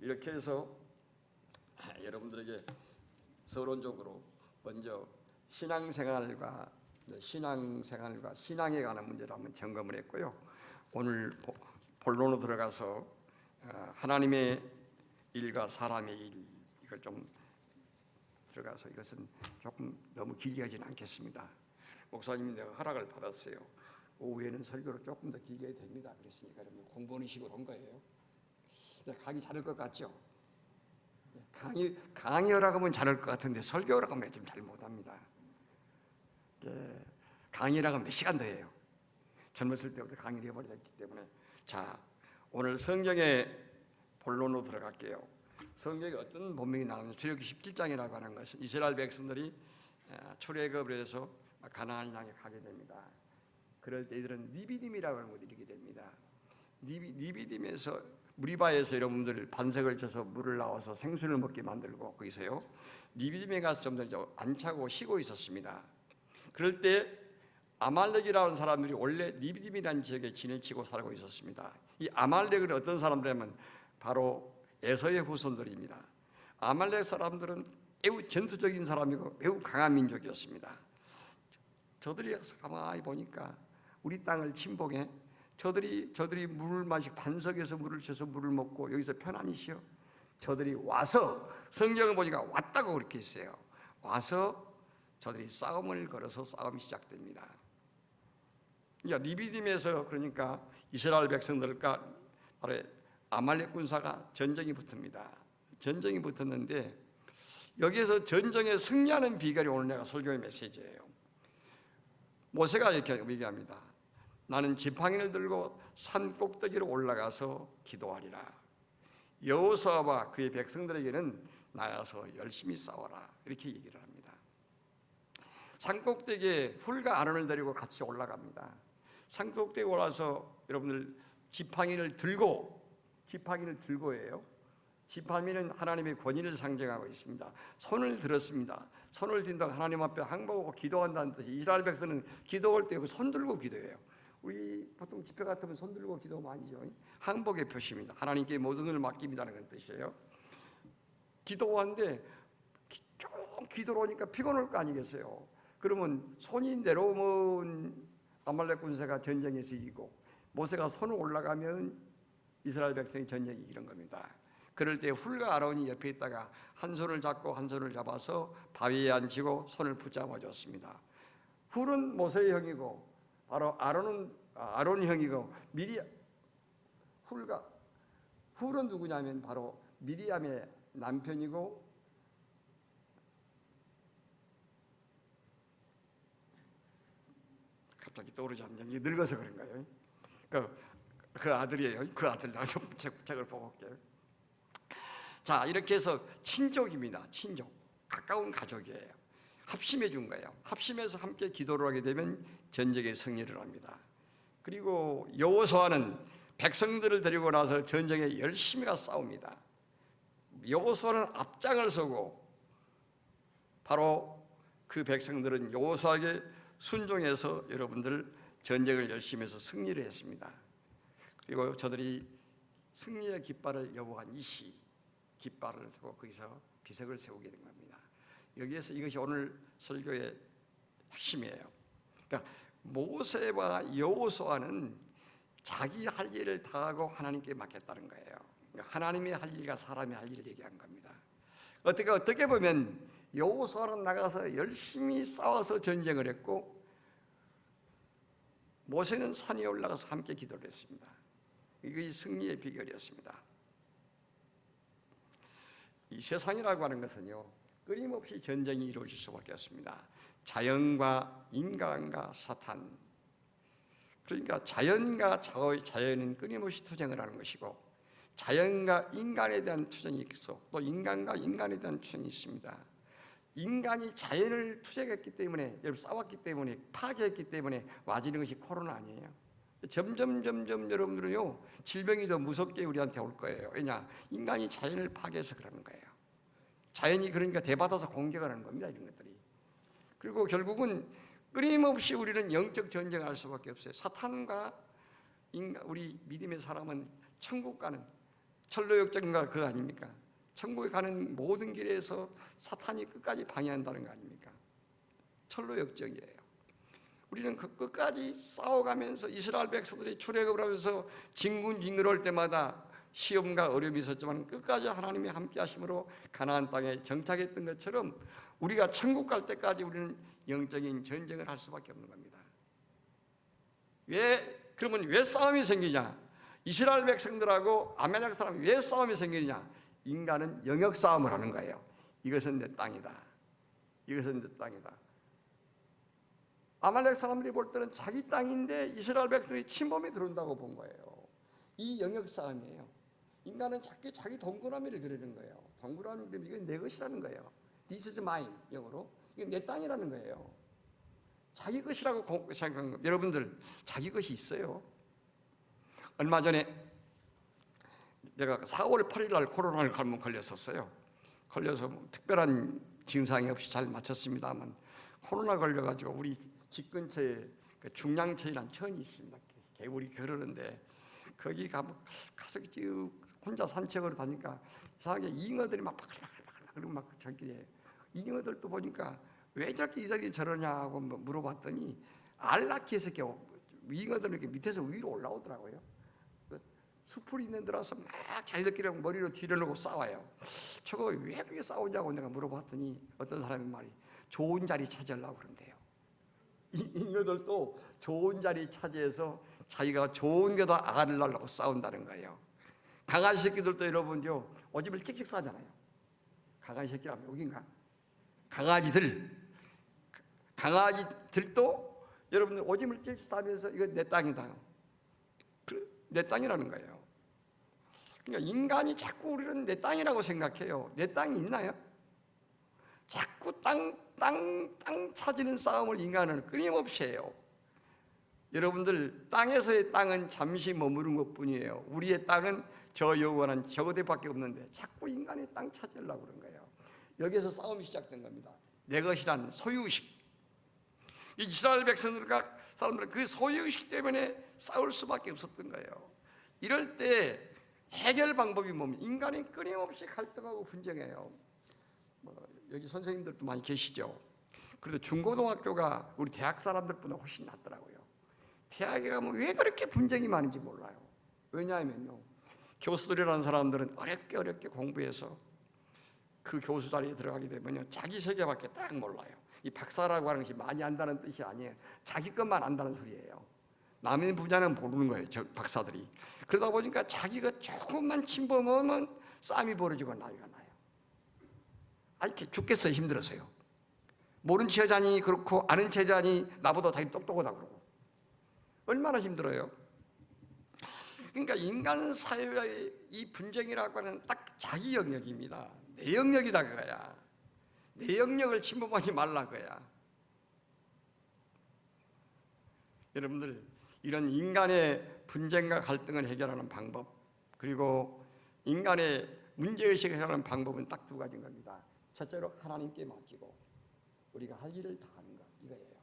이렇게 해서 여러분들에게 서론적으로 먼저 신앙생활과 신앙에 관한 문제를 한번 점검을 했고요. 오늘 본론으로 들어가서 하나님의 일과 사람의 일, 이걸 좀 들어가서, 이것은 조금 너무 길게 하지는 않겠습니다. 목사님이 내가 허락을 받았어요. 오후에는 설교를 조금 더 길게 해도 됩니다. 그랬으니까 여러분 공부하는 식으로 한 거예요. 가기 잘할 것 같죠? 강의라고 하면 잘할 것 같은데 설교라고 하면 좀 잘 못합니다. 강의라고 하면 몇 시간 더 해요. 젊었을 때부터 강의를 해버렸기 때문에. 자, 오늘 성경의 본론으로 들어갈게요. 성경에 어떤 본명이 나오냐. 출애굽기 17장이라고 하는 것은 이스라엘 백성들이 출애굽을 해서 가나안 땅에 가게 됩니다. 그럴 때 이들은 니비딤이라고 하는 곳에 이르게 됩니다. 니비딤에서 무리바에서 여러분들 반석을 쳐서 물을 나와서 생수를 먹게 만들고 거기서요 니비딤에 가서 좀 더 안차고 쉬고 있었습니다. 그럴 때 아말렉이라는 사람들이 원래 니비딤이라는 지역에 진을 치고 살고 있었습니다. 이 아말렉은 어떤 사람들이냐면 바로 에서의 후손들입니다. 아말렉 사람들은 매우 전투적인 사람이고 매우 강한 민족이었습니다. 저들이 가만히 보니까 우리 땅을 침공해 저들이 물을 마시고 반석에서 물을 쳐서 물을 먹고 여기서 편안히 쉬어. 저들이 와서 성경을 보니까 왔다고 그렇게 했어요. 와서 저들이 싸움을 걸어서 싸움이 시작됩니다. 리비딤에서 그러니까 이스라엘 백성들과 바로 아말렉 군사가 전쟁이 붙습니다. 전쟁이 붙었는데 여기에서 전쟁에 승리하는 비결이 오늘 내가 설교의 메시지예요. 모세가 이렇게 얘기합니다. 나는 지팡이를 들고 산 꼭대기로 올라가서 기도하리라. 여호수아와 그의 백성들에게는 나가서 열심히 싸워라. 이렇게 얘기를 합니다. 산 꼭대기에 훌과 아론을 데리고 같이 올라갑니다. 산 꼭대기에 올라서 여러분들 지팡이를 들고예요. 지팡이는 하나님의 권위를 상징하고 있습니다. 손을 들었습니다. 손을 든다고 하나님 앞에 항복하고 기도한다는 뜻이. 이스라엘 백성은 기도할 때 손 들고 기도해요. 우리 보통 집회 같으면 손 들고 기도하면 아니죠. 항복의 표시입니다. 하나님께 모든 걸 맡깁니다는 그런 뜻이에요. 기도하는데 좀 기도로 오니까 피곤할 거 아니겠어요. 그러면 손이 내려오면 아말렉 군사가 전쟁에서 이기고 모세가 손을 올라가면 이스라엘 백성이 전쟁이 이기는 겁니다. 그럴 때 훌과 아론이 옆에 있다가 한 손을 잡고 한 손을 잡아서 바위에 앉히고 손을 붙잡아 줬습니다. 훌은 모세의 형이고 바로 아론 형이고 훌은 누구냐면 바로 미리암의 남편이고 갑자기 떠오르지 않는 게 늙어서 그런가요? 그 아들이에요. 그 아들 나 좀 책을 보고 올게요. 자, 이렇게 해서 친족입니다. 친족, 가까운 가족이에요. 합심해 준 거예요. 합심해서 함께 기도를 하게 되면 전쟁의 승리를 합니다. 그리고 여호수아는 백성들을 데리고 나서 전쟁에 열심히 가서 싸웁니다. 여호수아는 앞장을 서고 바로 그 백성들은 여호수아에게 순종해서 여러분들 전쟁을 열심히 해서 승리를 했습니다. 그리고 저들이 승리의 깃발을 여보한 이시 깃발을 두고 거기서 비석을 세우게 된 겁니다. 여기에서 이것이 오늘 설교의 핵심이에요. 그러니까 모세와 여호수아는 자기 할 일을 다하고 하나님께 맡겼다는 거예요. 그러니까 하나님이 할 일과 사람이 할 일을 얘기한 겁니다. 어떻게 보면 여호수아는 나가서 열심히 싸워서 전쟁을 했고 모세는 산에 올라가서 함께 기도를 했습니다. 이것이 승리의 비결이었습니다. 이 세상이라고 하는 것은요 끊임없이 전쟁이 이루어질 수밖에 없습니다. 자연과 인간과 사탄. 그러니까 자연과 자연은 끊임없이 투쟁을 하는 것이고 자연과 인간에 대한 투쟁이 있고 또 인간과 인간에 대한 투쟁이 있습니다. 인간이 자연을 투쟁했기 때문에 싸웠기 때문에 파괴했기 때문에 와지는 것이 코로나 아니에요. 점점 여러분들은요 질병이 더 무섭게 우리한테 올 거예요. 왜냐? 인간이 자연을 파괴해서 그러는 거예요. 자연이 그러니까 대받아서 공격을 하는 겁니다. 이런 것들이. 그리고 결국은 끊임없이 우리는 영적 전쟁을 할 수밖에 없어요. 사탄과 우리 믿음의 사람은 천국 가는 철로역정과 그거 아닙니까? 천국에 가는 모든 길에서 사탄이 끝까지 방해한다는 거 아닙니까? 철로역정이에요. 우리는 그 끝까지 싸워가면서 이스라엘 백성들이 출애굽을 하면서 진군진결할 때마다 시험과 어려움이 있었지만 끝까지 하나님이 함께 하심으로 가나안 땅에 정착했던 것처럼 우리가 천국 갈 때까지 우리는 영적인 전쟁을 할 수밖에 없는 겁니다. 그러면 왜 싸움이 생기냐? 이스라엘 백성들하고 아말렉 사람이 왜 싸움이 생기느냐? 인간은 영역 싸움을 하는 거예요. 이것은 내 땅이다. 이것은 내 땅이다. 아말렉 사람들이 볼 때는 자기 땅인데 이스라엘 백성들이 침범이 들어온다고 본 거예요. 이 영역 싸움이에요. 인간은 자기 동그라미를 그리는 거예요. 동그라미, 이건 내 것이라는 거예요. This is mine, 영어로. 이건 내 땅이라는 거예요. 자기 것이라고 생각하는 거예요. 여러분들 자기 것이 있어요. 얼마 전에 내가 4월 8일 날 코로나를 걸렸었어요. 걸려서 뭐 특별한 증상이 없이 잘 마쳤습니다만 코로나 걸려가지고 우리 집 근처에 그 중량천이라는 천이 있습니다. 개울이 흐르는데 거기 가서 쭉 혼자 산책으로 다니까 이상하게 잉어들이 막 그리고 막 저기에 잉어들도 보니까 왜 저렇게 이들이 저러냐고 물어봤더니 알 낳기 해서 잉어들은 이렇게 밑에서 위로 올라오더라고요. 숲풀이 있는 데라서 막 자기들끼리 머리로 뒤려놓고 싸워요. 저거 왜 그렇게 싸우냐고 내가 물어봤더니 어떤 사람이 말이 좋은 자리 찾으려고 그런대요. 잉어들도 좋은 자리 차지해서 자기가 좋은 게다 알을 낳으려고 싸운다는 거예요. 강아지 새끼들도 여러분요 오줌을 찍찍 싸잖아요. 강아지 새끼라면 여긴가? 강아지들도 여러분들 오줌을 찍찍 싸면서 이거 내 땅이다. 내 땅이라는 거예요. 그러니까 인간이 자꾸 우리는 내 땅이라고 생각해요. 내 땅이 있나요? 자꾸 땅 찾는 싸움을 인간은 끊임없이 해요. 여러분들 땅에서의 땅은 잠시 머무른 것뿐이에요. 우리의 땅은 저 영원한 저거대밖에 없는데 자꾸 인간의 땅 찾으려고 그런 거예요. 여기서 싸움이 시작된 겁니다. 내 것이란 소유의식. 이스라엘 사람들은 그 소유의식 때문에 싸울 수밖에 없었던 거예요. 이럴 때 해결 방법이 뭡니까? 인간이 끊임없이 갈등하고 분쟁해요. 여기 선생님들도 많이 계시죠. 그래도 중고등학교가 우리 대학 사람들보다 훨씬 낫더라고요. 대학에 가면 왜 그렇게 분쟁이 많은지 몰라요. 왜냐하면요, 교수들이라는 사람들은 어렵게 공부해서 그 교수 자리에 들어가게 되면요 자기 세계밖에 딱 몰라요. 이 박사라고 하는 것이 많이 안다는 뜻이 아니에요. 자기 것만 안다는 소리예요. 남의 분야는 모르는 거예요, 저 박사들이. 그러다 보니까 자기가 조금만 침범하면 싸움이 벌어지고 난리가 나요. 이렇게 죽겠어요, 힘들어서요. 모른 체 하자니 그렇고 아는 체 하자니 나보다 자기 똑똑하다 그러고 얼마나 힘들어요. 그러니까 인간 사회의 이 분쟁이라고 하는 딱 자기 영역입니다. 내 영역이다 그거야. 내 영역을 침범하지 말라 그거야. 여러분들 이런 인간의 분쟁과 갈등을 해결하는 방법, 그리고 인간의 문제의식을 해결하는 방법은 딱 두 가지인 겁니다. 첫째로 하나님께 맡기고 우리가 할 일을 다 하는 것, 이거예요.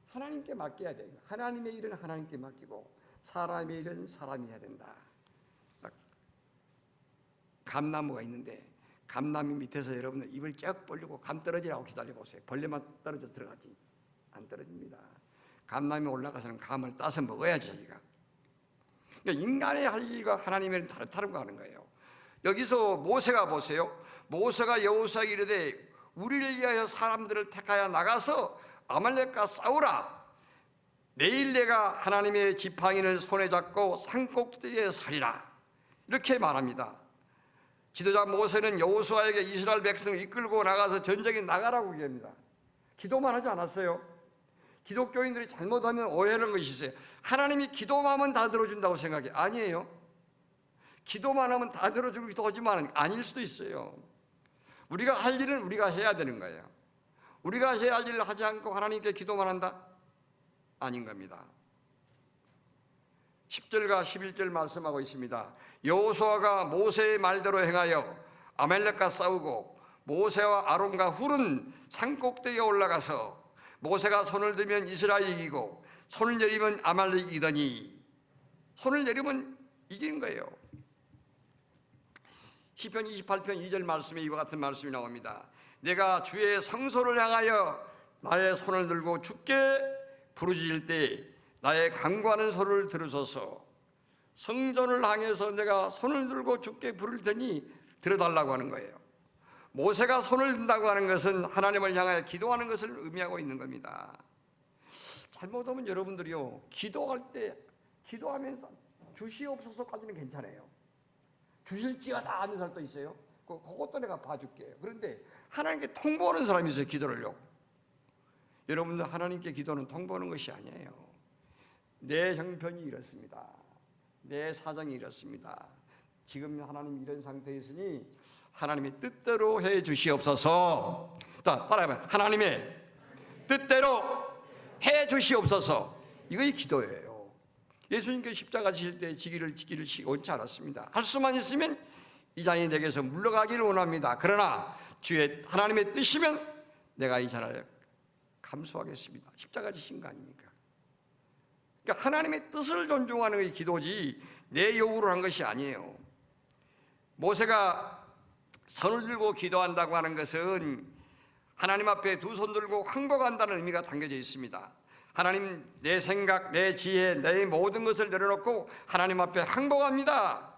하나님께 맡겨야 돼요. 하나님의 일은 하나님께 맡기고 사람의 일은 사람이 해야 된다. 감나무가 있는데 감나무 밑에서 여러분들 입을 쩍 벌리고 감 떨어지라고 기다려보세요. 벌레만 떨어져서 들어가지 안 떨어집니다. 감나무에 올라가서는 감을 따서 먹어야지 자기가. 그러니까 인간의 할 일과 하나님의 일은 다른 거 하는 거예요. 여기서 모세가 보세요. 모세가 여호수아에게 이르되 우리를 위하여 사람들을 택하여 나가서 아말렉과 싸우라. 내일 내가 하나님의 지팡이를 손에 잡고 산꼭대기에 서리라. 이렇게 말합니다. 지도자 모세는 여호수아에게 이스라엘 백성을 이끌고 나가서 전쟁에 나가라고 얘기합니다. 기도만 하지 않았어요. 기독교인들이 잘못하면 오해하는 것이 있어요. 하나님이 기도만 하면 다 들어준다고 생각해. 아니에요. 기도만 하면 다 들어주기도 하지만 아닐 수도 있어요. 우리가 할 일은 우리가 해야 되는 거예요. 우리가 해야 할 일을 하지 않고 하나님께 기도만 한다? 아닌 겁니다. 10절과 11절 말씀하고 있습니다. 여호수아가 모세의 말대로 행하여 아말렉과 싸우고 모세와 아론과 훌은 산꼭대기에 올라가서 모세가 손을 들면 이스라엘이 이기고 손을 내리면 아말렉이 이기더니, 손을 내리면 이기는 거예요. 시편 28편 2절 말씀에 이와 같은 말씀이 나옵니다. 내가 주의 성소를 향하여 나의 손을 들고 주께 부르짖을 때 나의 간구하는 소리를 들으소서. 성전을 향해서 내가 손을 들고 주께 부를 테니 들어달라고 하는 거예요. 모세가 손을 든다고 하는 것은 하나님을 향하여 기도하는 것을 의미하고 있는 겁니다. 잘못하면 여러분들이요, 기도할 때 기도하면서 주시옵소서까지는 괜찮아요. 주실지어다 하는 사람도 있어요. 그것도 내가 봐줄게요. 그런데 하나님께 통보하는 사람이 있어요. 기도를요. 여러분들, 하나님께 기도는 통보하는 것이 아니에요. 내 형편이 이렇습니다. 내 사정이 이렇습니다. 지금 하나님 이런 상태에 있으니 하나님의 뜻대로 해 주시옵소서. 따라해봐요. 하나님의 뜻대로 해 주시옵소서. 이것이 기도예요. 예수님께서 십자가 지실 때 지기를 원치 않았습니다. 할 수만 있으면 이 잔이 내게서 물러가기를 원합니다. 그러나 주의 하나님의 뜻이면 내가 이 잔을 감수하겠습니다. 십자가 지신 거 아닙니까? 그러니까 하나님의 뜻을 존중하는 것이 기도지 내 요구를 한 것이 아니에요. 모세가 손을 들고 기도한다고 하는 것은 하나님 앞에 두 손 들고 항복한다는 의미가 담겨져 있습니다. 하나님, 내 생각, 내 지혜, 내 모든 것을 내려놓고 하나님 앞에 항복합니다.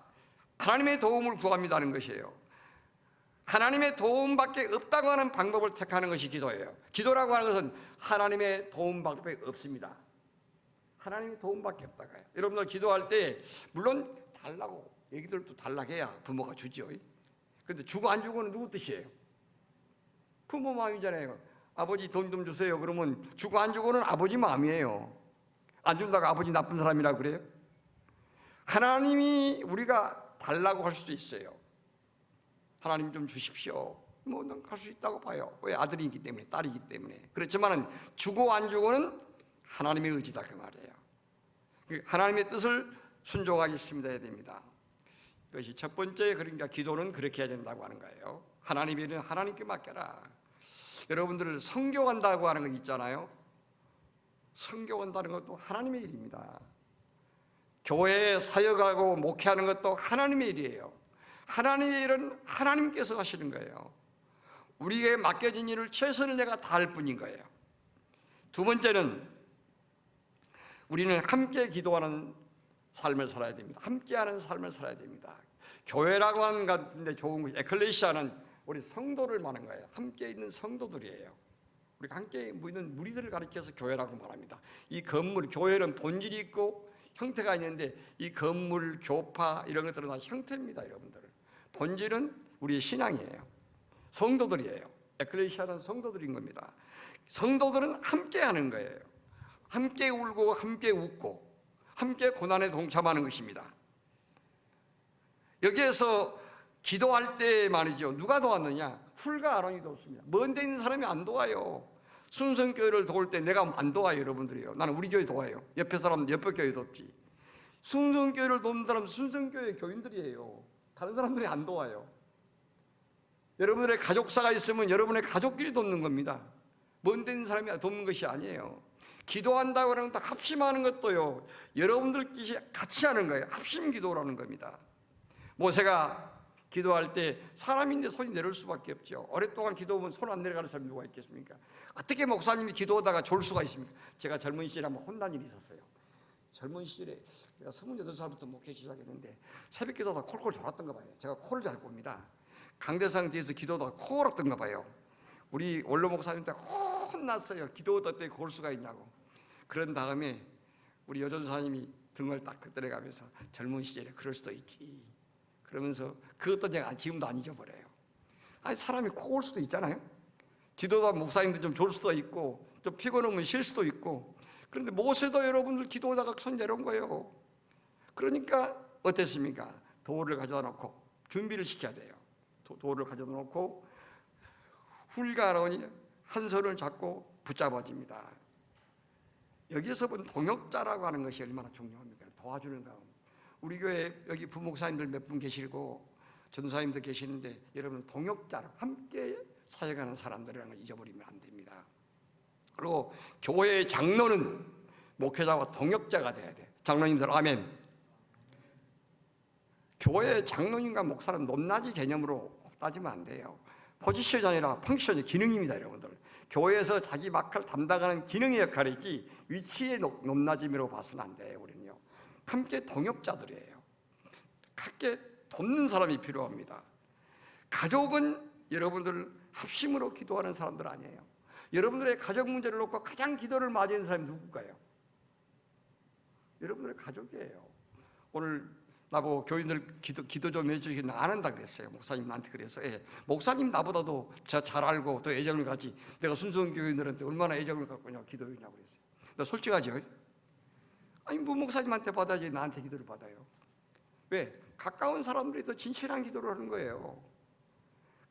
하나님의 도움을 구합니다는 것이에요. 하나님의 도움밖에 없다고 하는 방법을 택하는 것이 기도예요. 기도라고 하는 것은 하나님의 도움 방법이 없습니다. 하나님의 도움밖에 없다고요. 여러분들 기도할 때 물론 달라고 애기들도 달라고 해야 부모가 주죠. 그런데 주고 안 주고는 누구 뜻이에요? 부모 마음이잖아요. 아버지 돈 좀 주세요. 그러면 주고 안 주고는 아버지 마음이에요. 안 준다고 아버지 나쁜 사람이라고 그래요? 하나님이 우리가 달라고 할 수도 있어요. 하나님 좀 주십시오. 뭐 난 갈 수 있다고 봐요. 왜? 아들이기 때문에, 딸이기 때문에. 그렇지만은 주고 안 주고는 하나님의 의지다 그 말이에요. 하나님의 뜻을 순종하겠습니다 해야 됩니다. 이것이 첫 번째. 그러니까 기도는 그렇게 해야 된다고 하는 거예요. 하나님의 일은 하나님께 맡겨라. 여러분들 선교한다고 하는 거 있잖아요. 선교한다는 것도 하나님의 일입니다. 교회에 사역하고 목회하는 것도 하나님의 일이에요. 하나님의 일은 하나님께서 하시는 거예요. 우리에게 맡겨진 일을 최선을 내가 다할 뿐인 거예요. 두 번째는 우리는 함께 기도하는 삶을 살아야 됩니다. 함께하는 삶을 살아야 됩니다. 교회라고 하는 건데 좋은 것이, 에클레시아는 우리 성도를 말하는 거예요. 함께 있는 성도들이에요. 우리가 함께 있는 무리들을 가리켜서 교회라고 말합니다. 이 건물, 교회는 본질이 있고 형태가 있는데 이 건물, 교파 이런 것들은 다 형태입니다. 여러분들, 본질은 우리의 신앙이에요. 성도들이에요. 에클레시아는 성도들인 겁니다. 성도들은 함께 하는 거예요. 함께 울고 함께 웃고 함께 고난에 동참하는 것입니다. 여기에서 기도할 때 말이죠, 누가 도왔느냐? 훌과 아론이 도왔습니다. 먼 데 있는 사람이 안 도와요. 순성교회를 도울 때 내가 안 도와요. 여러분들이요. 나는 우리 교회 도와요. 옆에 사람은 옆에 교회 돕지. 순성교회를 돕는 사람은 순성교회 교인들이에요. 다른 사람들이 안 도와요. 여러분들의 가족사가 있으면 여러분의 가족끼리 돕는 겁니다. 먼 데 있는 사람이 돕는 것이 아니에요. 기도한다고 하는 것도 합심하는 것도요, 여러분들끼리 같이 하는 거예요. 합심 기도라는 겁니다. 모세가 기도할 때 사람인데 손이 내려올 수밖에 없죠. 오랫동안 기도하면 손 안 내려가는 사람이 누가 있겠습니까? 어떻게 목사님이 기도하다가 졸 수가 있습니까? 제가 젊은 시절에 한번 혼난 일이 있었어요. 젊은 시절에 제가 28살부터 목회 시작했는데 새벽 기도하다가 콜콜 졸았던가 봐요. 제가 코를 잘 꼽니다. 강대상 뒤에서 기도하다가 코 골았던가 봐요. 우리 원로 목사님한테 혼났어요. 기도하다 때 골 수가 있냐고. 그런 다음에 우리 여전사님이 등을 딱 들어가면서 젊은 시절에 그럴 수도 있지, 그러면서 그것도 제가 지금도 안 잊어버려요. 아니, 사람이 코 골 수도 있잖아요. 기도하다 목사님들 좀 졸 수도 있고 좀 피곤하면 쉴 수도 있고. 그런데 모세도 여러분들 기도하다가 손 내려온 거예요. 그러니까 어땠습니까? 돌을 가져다 놓고 준비를 시켜야 돼요. 돌을 가져다 놓고 훌과 아론이 한 손을 잡고 붙잡아집니다. 여기에서 본 동역자라고 하는 것이 얼마나 중요합니까? 도와주는 거. 우리 교회 여기 부목사님들 몇 분 계시고 전사님도 계시는데 여러분 동역자로 함께 사역하는 사람들이라는 걸 잊어버리면 안 됩니다. 그리고 교회의 장로는 목회자와 동역자가 돼야 돼. 장로님들 아멘. 교회의 장로님과 목사는 높낮이 개념으로 따지면 안 돼요. 포지션이 아니라 펑션이, 기능입니다. 여러분들, 교회에서 자기 역할 담당하는 기능의 역할이 있지 위치의 높낮임으로 봐서는 안 돼요. 우리는요, 함께 동역자들이에요. 함께 돕는 사람이 필요합니다. 가족은 여러분들 합심으로 기도하는 사람들 아니에요. 여러분들의 가족 문제를 놓고 가장 기도를 많이 하는 사람이 누굴까요? 여러분들의 가족이에요. 오늘 나보고 교인들 기도 좀 해주시긴 안 한다 그랬어요. 목사님 나한테 그래서. 목사님 나보다도 저 잘 알고 더 애정을 갖지, 내가 순수한 교인들한테 얼마나 애정을 갖고 있냐고 기도했냐고 그랬어요. 나 솔직하죠? 아니 뭐 목사님한테 받아야지 나한테 기도를 받아요. 왜? 가까운 사람들이 더 진실한 기도를 하는 거예요.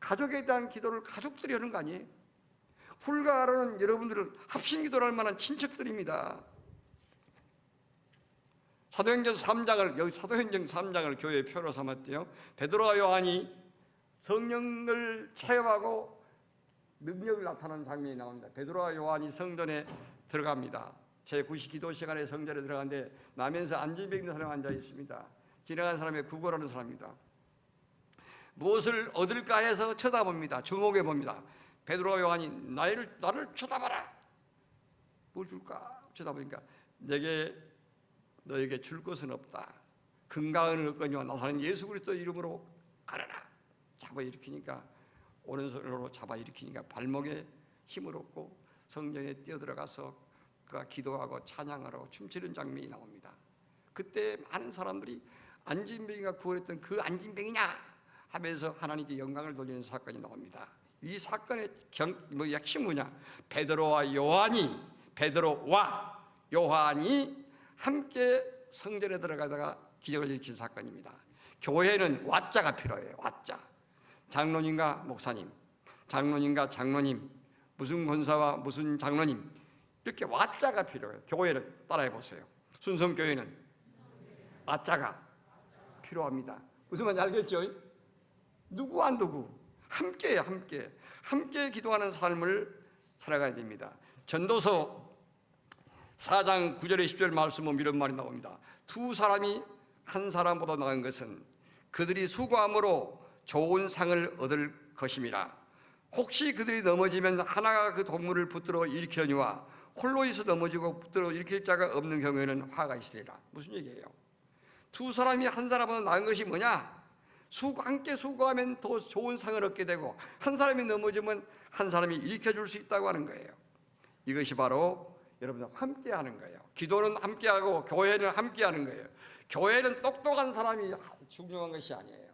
가족에 대한 기도를 가족들이 하는 거 아니에요? 훌과 아론은 여러분들을 합심 기도를 할 만한 친척들입니다. 사도행전 3장을, 여기 사도행전 3장을 교회의 표로 삼았대요. 베드로와 요한이 성령을 체험하고 능력을 나타나는 장면이 나옵니다. 베드로와 요한이 성전에 들어갑니다. 제9시 기도 시간에 성전에 들어가는데 나면서 안진병 있는 사람이 앉아 있습니다. 지나가는 사람의 구걸하는 사람입니다. 무엇을 얻을까 해서 쳐다봅니다. 주목해 봅니다. 베드로와 요한이 나를 쳐다봐라. 뭘 줄까? 쳐다보니까 내게 너에게 줄 것은 없다. 금강은 없거니와 나사렛 예수 그리스도 이름으로 가라라. 잡아 일으키니까, 오른손으로 잡아 일으키니까 발목에 힘을 얻고 성전에 뛰어들어가서 그가 기도하고 찬양하고 춤추는 장면이 나옵니다. 그때 많은 사람들이 안진병이가 구원했던 그 안진병이냐 하면서 하나님께 영광을 돌리는 사건이 나옵니다. 이 사건의 핵심은 뭐냐? 베드로와 요한이 함께 성전에 들어가다가 기적을 일으킨 사건입니다. 교회는 왓자가 필요해요. 왓자. 장로님과 목사님, 장로님과 장로님, 무슨 권사와 무슨 장로님, 이렇게 왓자가 필요해요. 교회는 따라해 보세요. 순성교회는 왓자가 필요합니다. 무슨 말인지 알겠죠? 누구와 누구 함께 기도하는 삶을 살아가야 됩니다. 전도서 4장 9절에 10절 말씀은 이런 말이 나옵니다. 두 사람이 한 사람보다 나은 것은 그들이 수고함으로 좋은 상을 얻을 것임이라. 혹시 그들이 넘어지면 하나가 그 동물을 붙들어 일으키려니와 홀로 있어 넘어지고 붙들어 일으킬 자가 없는 경우에는 화가 있으리라. 무슨 얘기예요? 두 사람이 한 사람보다 나은 것이 뭐냐? 함께 수고하면 더 좋은 상을 얻게 되고, 한 사람이 넘어지면 한 사람이 일으켜줄 수 있다고 하는 거예요. 이것이 바로 여러분들 함께 하는 거예요. 기도는 함께 하고 교회는 함께 하는 거예요. 교회는 똑똑한 사람이 중요한 것이 아니에요.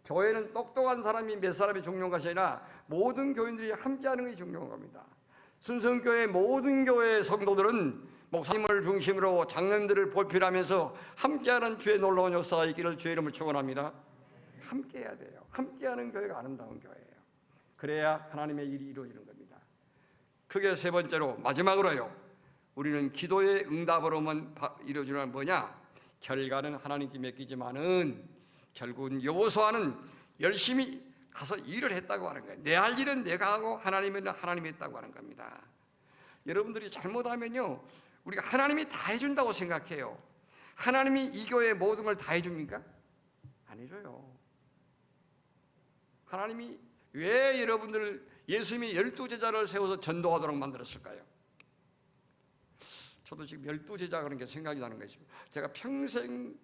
교회는 똑똑한 사람이 몇 사람이 중요한 것이 아니라 모든 교인들이 함께 하는 것이 중요한 겁니다. 순성교회 모든 교회의 성도들은 목사님을 중심으로 장로님들을 보필하면서 함께하는 주의 놀라운 역사가 있기를 주의 이름을 축원합니다. 함께 해야 돼요. 함께하는 교회가 아름다운 교회예요. 그래야 하나님의 일이 이루어지는 겁니다. 크게 세 번째로, 마지막으로요, 우리는 기도의 응답으로만 이루어지는 뭐냐? 결과는 하나님께 맡기지만은 결국은 여호수아는 열심히 가서 일을 했다고 하는 거예요. 내 할 일은 내가 하고 하나님은 하나님이 했다고 하는 겁니다. 여러분들이 잘못하면요, 우리가 하나님이 다 해준다고 생각해요. 하나님이 이 교회의 모든 걸 다 해줍니까? 안 해줘요. 하나님이 왜 여러분들 예수님이 12제자를 세워서 전도하도록 만들었을까요? 저도 지금 12제자 그런 게 생각이 나는 것입니다. 제가 평생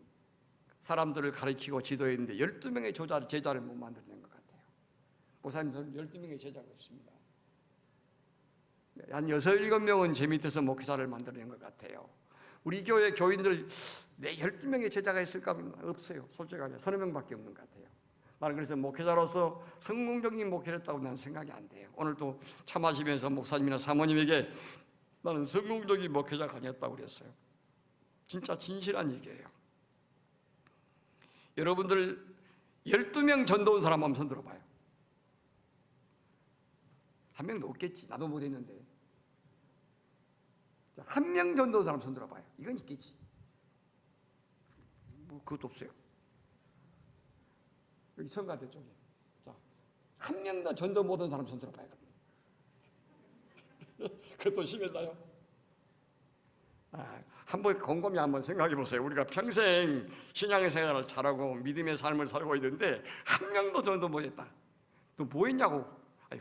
사람들을 가르치고 지도했는데 12명의 제자를 못 만들어낸 것 같아요. 목사님들은 12명의 제자가 없습니다. 한 6, 7명은 제 밑에서 목회자를 만들어낸 것 같아요. 우리 교회 교인들 내 12명의 제자가 있을까? 없어요. 솔직하게 서너 명밖에 없는 것 같아요. 나는 그래서 목회자로서 성공적인 목회를 했다고 나는 생각이 안 돼요. 오늘 또 차 마시면서 목사님이나 사모님에게 나는 성공적인 목회자가 아니었다고 그랬어요. 진짜 진실한 얘기예요. 여러분들 12명 전도 온 사람 한번 손 들어봐요. 한 명도 없겠지. 나도 못했는데. 한 명 전도 온 사람 손 들어봐요. 이건 있겠지. 뭐 그것도 없어요. 여기 청가대 쪽에. 자, 한 명도 전도 못 온 사람 손 들어봐요. 그것도 심했나요? 한번 곰곰이 한번 생각해 보세요. 우리가 평생 신앙의 생활을 잘하고 믿음의 삶을 살고 있는데 한 명도 전도 못했다. 또 뭐 했냐고?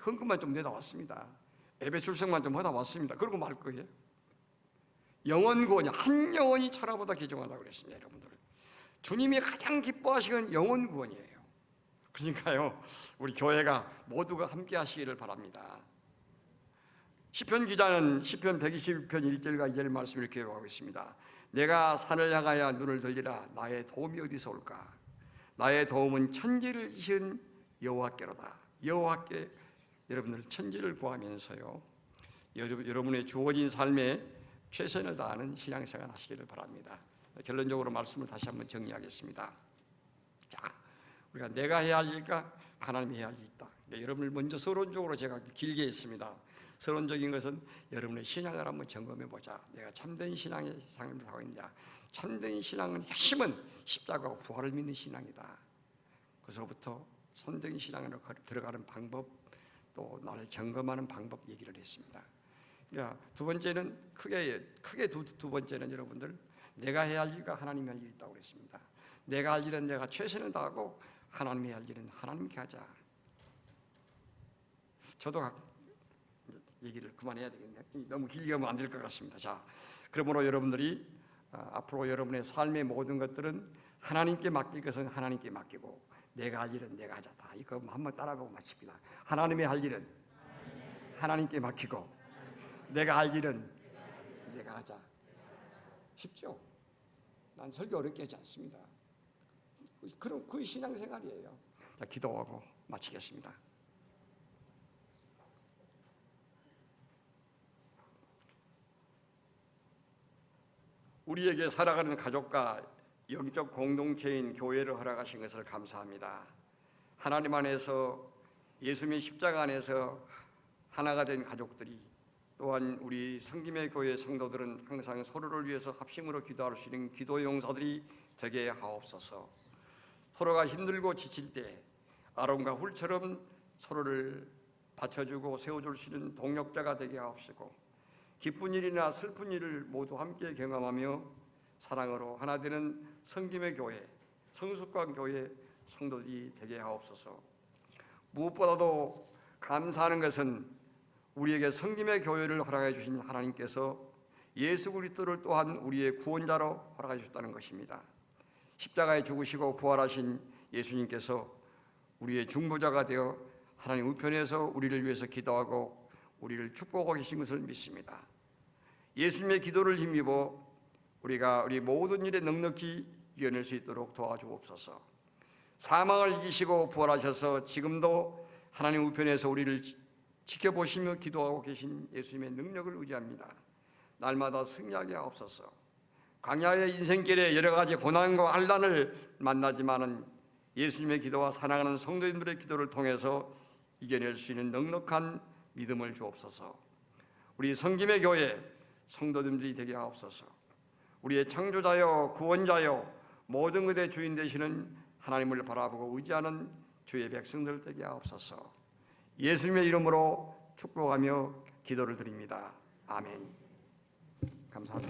헌금만 좀 내다 왔습니다. 예배 출석만 좀 하다 왔습니다. 그러고 말 거예요. 영혼 구원이, 한 영혼이 천하보다 귀중하다고 그랬습니다. 여러분들, 주님이 가장 기뻐하시는 영혼 구원이에요. 그러니까요, 우리 교회가 모두가 함께 하시기를 바랍니다. 시편 기자는 시편 122편 1절과 2절 말씀 이렇게 요구하고 있습니다. 내가 산을 향하여 눈을 들리라. 나의 도움이 어디서 올까? 나의 도움은 천지를 지은 여호와께로다. 여호와께 여러분들 천지를 구하면서요, 여러분의 주어진 삶에 최선을 다하는 신앙생활 하시기를 바랍니다. 결론적으로 말씀을 다시 한번 정리하겠습니다. 자, 우리가 내가 해야 할 일과 하나님이 해야 할 일이 있다. 여러분을 먼저 서론적으로 제가 길게 했습니다. 서론적인 것은 여러분의 신앙을 한번 점검해 보자. 내가 참된 신앙의 삶을 하고 있냐. 참된 신앙은 핵심은 십자가와 부활을 믿는 신앙이다. 그로부터 선된 신앙으로 들어가는 방법, 또 나를 점검하는 방법 얘기를 했습니다. 그러니까 두 번째는 크게 두 번째는 여러분들, 내가 해야 할 일과 하나님이 할 일이 있다고 그랬습니다. 내가 할 일은 내가 최선을 다하고 하나님이 할 일은 하나님께 하자. 저도 얘기를 그만해야 되겠네요. 너무 길게 하면 안 될 것 같습니다. 자, 그러므로 여러분들이 앞으로 여러분의 삶의 모든 것들은 하나님께 맡길 것은 하나님께 맡기고, 내가 할 일은 내가 하자. 다 이거 한번 따라보고 마칩니다. 하나님의 할 일은 하나님께 맡기고, 내가 할 일은 내가 하자. 쉽죠? 난 설교 어렵게 하지 않습니다. 그럼 그 신앙생활이에요. 자, 기도하고 마치겠습니다. 우리에게 살아가는 가족과 영적 공동체인 교회를 허락하신 것을 감사합니다. 하나님 안에서, 예수님의 십자가 안에서 하나가 된 가족들이, 또한 우리 성김의 교회 성도들은 항상 서로를 위해서 합심으로 기도할 수 있는 기도 용사들이 되게 하옵소서. 서로가 힘들고 지칠 때 아론과 훌처럼 서로를 받쳐주고 세워줄 수 있는 동력자가 되게 하옵시고, 기쁜 일이나 슬픈 일을 모두 함께 경험하며 사랑으로 하나 되는 성김의 교회, 성숙관 교회 성도들이 되게 하옵소서. 무엇보다도 감사하는 것은 우리에게 성김의 교회를 허락해 주신 하나님께서 예수 그리스도를 또한 우리의 구원자로 허락해 주셨다는 것입니다. 십자가에 죽으시고 부활하신 예수님께서 우리의 중보자가 되어 하나님 우편에서 우리를 위해서 기도하고 우리를 축복하고 계신 것을 믿습니다. 예수님의 기도를 힘입어 우리가 우리 모든 일에 넉넉히 이겨낼 수 있도록 도와주옵소서. 사망을 이기시고 부활하셔서 지금도 하나님 우편에서 우리를 지켜보시며 기도하고 계신 예수님의 능력을 의지합니다. 날마다 승리하게 하옵소서. 광야의 인생길에 여러 가지 고난과 환난을 만나지만은 예수님의 기도와 사랑하는 성도님들의 기도를 통해서 이겨낼 수 있는 넉넉한 믿음을 주옵소서. 우리 성김의 교회 성도님들이 되게 하옵소서. 우리의 창조자여 구원자여 모든 것의 주인 되시는 하나님을 바라보고 의지하는 주의 백성들 되게 하옵소서. 예수님의 이름으로 축복하며 기도를 드립니다. 아멘. 감사합니다.